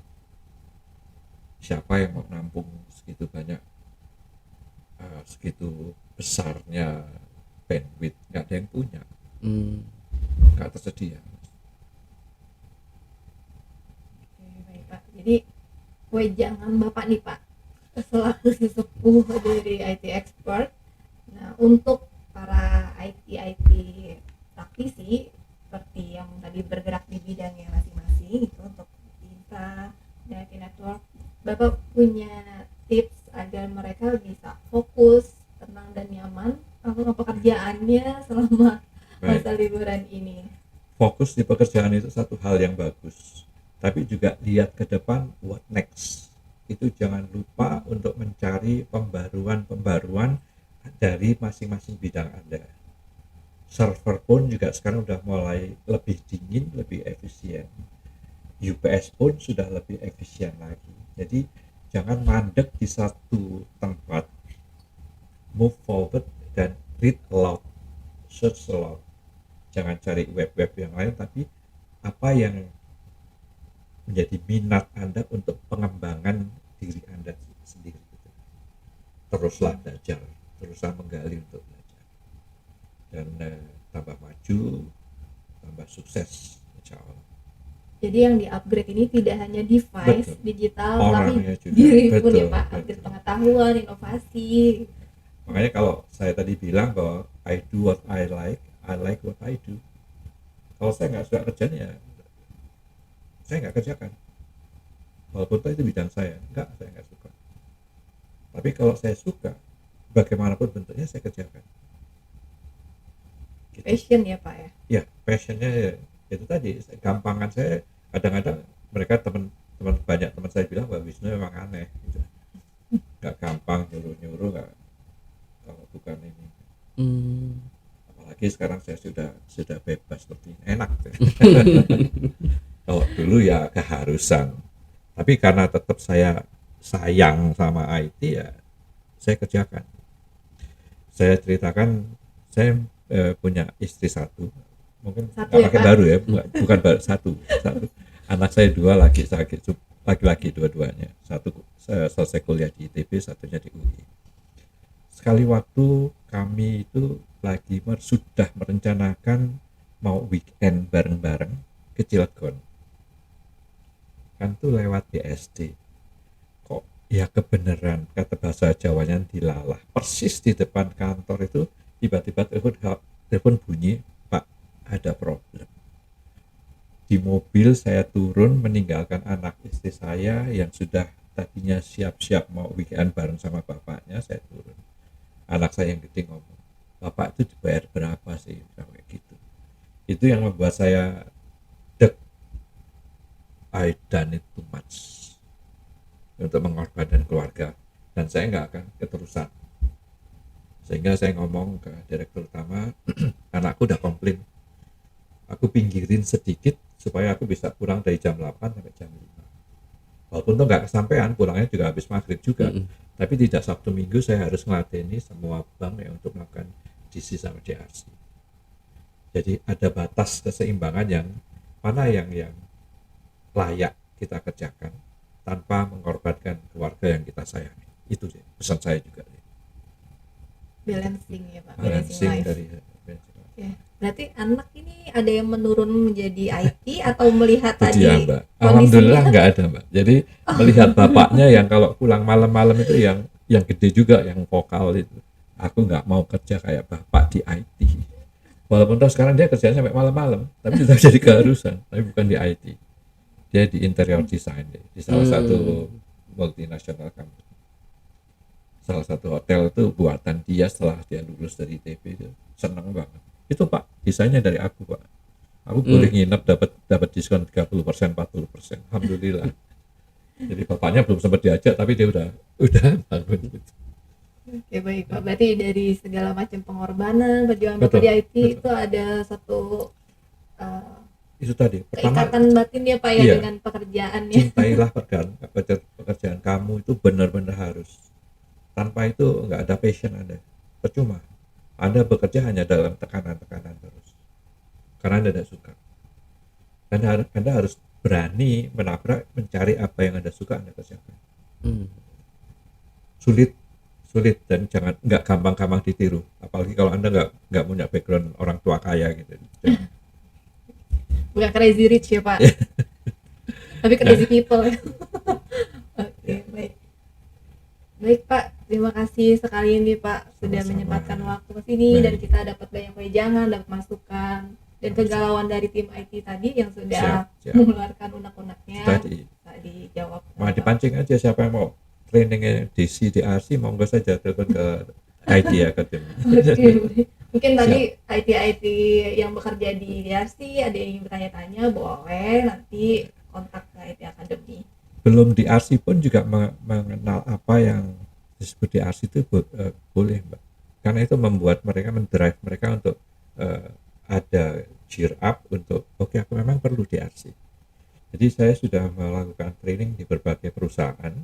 Siapa yang mau nampung segitu banyak, segitu besarnya bandwidth? Nggak ada yang punya, nggak tersedia. Oke, baik Pak. Jadi wejangan Bapak nih Pak, selaku sesepuh dari IT expert. Nah, untuk para IT praktisi seperti yang tadi bergerak di bidangnya masing-masing itu untuk infra dan IT network, Bapak punya tips agar mereka bisa fokus, tenang dan nyaman melakukan pekerjaannya selama masa liburan ini? Fokus di pekerjaan itu satu hal yang bagus, tapi juga lihat ke depan, what next. Itu jangan lupa untuk mencari pembaruan dari masing-masing bidang Anda. Server pun juga sekarang udah mulai lebih dingin, lebih efisien. UPS pun sudah lebih efisien lagi. Jadi jangan mandek di satu tempat. Move forward dan read aloud, search aloud. Jangan cari web-web yang lain, tapi apa yang menjadi minat Anda untuk pengembangan diri Anda sendiri. Teruslah belajar, teruslah menggali untuk belajar. Dan tambah maju, tambah sukses, insya Allah. Jadi yang di-upgrade ini tidak hanya device digital, Orangnya tapi juga. diri pun ya Betul, Pak, upgrade pengetahuan, inovasi. Makanya kalau saya tadi bilang bahwa I do what I like what I do. Kalau saya nggak suka kerjaan ya saya nggak kerjakan. Walaupun itu bidang saya nggak suka. Tapi kalau saya suka, bagaimanapun bentuknya saya kerjakan. Gitu. Passion ya Pak ya? Ya, passionnya ya, itu tadi. Gampangan saya kadang-kadang mereka banyak teman saya bilang bahwa Wisnu memang aneh gitu. Nggak gampang nyuruh nggak, kalau bukan ini. Apalagi sekarang saya sudah bebas seperti ini. Enak. Kalau dulu ya keharusan. Tapi karena tetap saya sayang sama IT ya saya kerjakan. Saya ceritakan, saya punya istri satu, mungkin nggak ya, pakai Pak? baru ya, bukan baru, satu. Anak saya 2 laki-laki dua-duanya, satu selesai kuliah di ITB, satunya di UI. sekali waktu kami itu lagi sudah merencanakan mau weekend bareng-bareng ke Cilegon. Kan tuh lewat BSD. Kok ya kebenaran kata bahasa Jawanya dilalah. Persis di depan kantor itu tiba-tiba telepon bunyi, Pak, ada problem. Di mobil saya turun meninggalkan anak istri saya yang sudah tadinya siap-siap mau weekend bareng sama bapaknya, saya turun. Anak saya yang gede ngomong, Bapak itu dibayar berapa sih? Kayak gitu. Itu yang membuat saya dek, I done it too much untuk mengorbankan keluarga, dan saya nggak akan keterusan. Sehingga saya ngomong ke direktur utama, anakku udah komplain, aku pinggirin sedikit supaya aku bisa pulang dari jam 8 sampai jam 5. Walaupun tuh nggak kesampaian, pulangnya juga habis maghrib juga. Tapi tidak Sabtu Minggu saya harus ngeladeni semua bank ya untuk melakukan DC sama DRC. Jadi ada batas keseimbangan yang mana yang layak kita kerjakan tanpa mengorbankan keluarga yang kita sayangi. Itu sih pesan saya juga. Balancing ya Pak, Balancing life. dari Ya. Berarti anak ini ada yang menurun menjadi IT atau melihat itu tadi dia, Mbak. kondisinya? Alhamdulillah nggak ada, Mbak. Jadi melihat bapaknya yang kalau pulang malam-malam itu yang gede juga, yang vokal itu. Aku nggak mau kerja kayak bapak di IT. Walaupun toh sekarang dia kerjanya sampai malam-malam, tapi sudah jadi keharusan. Tapi bukan di IT. Dia di interior design deh, di salah satu multinasional company. Salah satu hotel itu buatan dia setelah dia lulus dari ITB itu. Seneng banget. Itu Pak, desainnya dari aku Pak. Aku boleh nginep dapat diskon 30%, 40%. Alhamdulillah. Jadi bapaknya belum sempat diajak tapi dia udah bangun. Oke baik Pak, berarti dari segala macam pengorbanan perjuangan Bapak Betul, di IT betul. itu ada satu Itu tadi. Pertama, keikatan batin ya Pak ya iya. dengan pekerjaannya. cintailah pekerjaan kamu itu benar-benar harus. Tanpa itu nggak ada passion Anda. Percuma. Anda bekerja hanya dalam tekanan-tekanan terus. Karena Anda tidak suka. Anda harus berani menabrak, mencari apa yang Anda suka, Anda kerjakan. Sulit dan nggak gampang-gampang ditiru. Apalagi kalau Anda nggak punya background orang tua kaya gitu. Jangan. Bukan crazy rich ya Pak. Tapi crazy people. Oke, baik. Baik Pak, terima kasih sekali ini Pak sudah Sama-sama. menyempatkan waktu ke sini Baik. dan kita dapat banyak wejangan, dapat masukan dan kegalauan dari tim IT tadi yang sudah Siap. mengeluarkan unek-uneknya Tadi tadi dijawab. mau dipancing aja siapa yang mau trainingnya DC, DRC, monggo saja telepon ke IT Academy. Oke, mungkin tadi IT yang bekerja di DRC ada yang ingin bertanya-tanya, boleh nanti kontak ke IT Academy. Belum DRC pun juga mengenal apa yang disebut DRC itu boleh Mbak, karena itu membuat mereka mendrive mereka untuk ada cheer up untuk oke, aku memang perlu DRC. Jadi saya sudah melakukan training di berbagai perusahaan,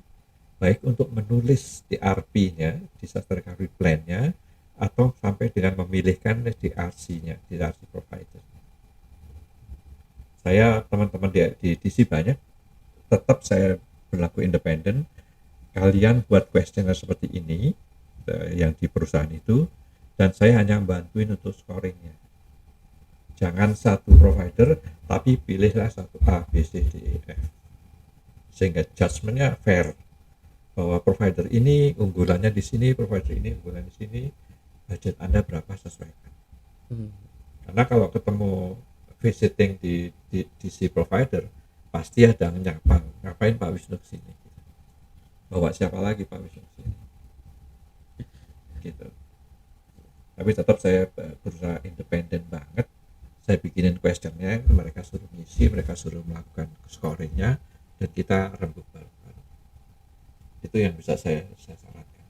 baik untuk menulis DRP-nya, disaster recovery plan-nya, atau sampai dengan memilihkan DRC-nya, DRC provider. Saya teman-teman di DC banyak, tetap saya berlaku independen. Kalian buat questionnaire seperti ini yang di perusahaan itu, dan saya hanya bantuin untuk scoringnya. Jangan satu provider, tapi pilihlah satu A, B, C, D, E, F. Sehingga judgementnya fair, bahwa provider ini unggulannya di sini, provider ini unggulannya di sini, budget Anda berapa sesuaikan. Karena kalau ketemu visiting di si provider, pasti ada nyapa, ngapain Pak Wisnu kesini, bawa siapa lagi Pak Wisnu kesini, gitu. Tapi tetap saya berusaha independen banget. Saya bikinin questionnya, mereka suruh ngisi, mereka suruh melakukan scoringnya, dan kita rembuk bareng-bareng. Itu yang bisa saya sarankan.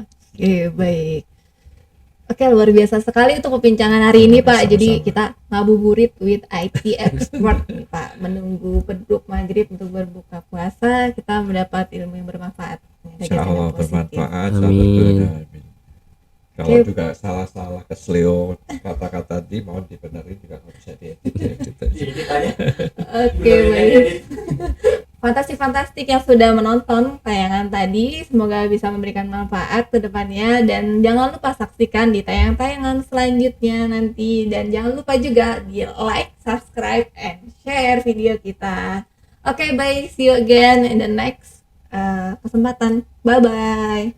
Oke, baik. Oke, luar biasa sekali untuk perbincangan hari ini Pak. Sama-sama. Jadi kita ngabuburit with IT expert nih Pak. Menunggu beduk maghrib untuk berbuka puasa, kita mendapat ilmu yang bermanfaat. Insya Allah bermanfaat, Amin. sahabat berguna. Amin. Kalau Oke. juga salah-salah kesleo kata-kata tadi mohon dibenerin juga, kalau bisa diedit ya, gitu. Jadi ditanya Oke, baik. fantastik yang sudah menonton tayangan tadi. Semoga bisa memberikan manfaat ke depannya, dan jangan lupa saksikan di tayangan-tayangan selanjutnya nanti, dan jangan lupa juga di like, subscribe, and share video kita. Oke, bye, see you again in the next kesempatan. Bye bye.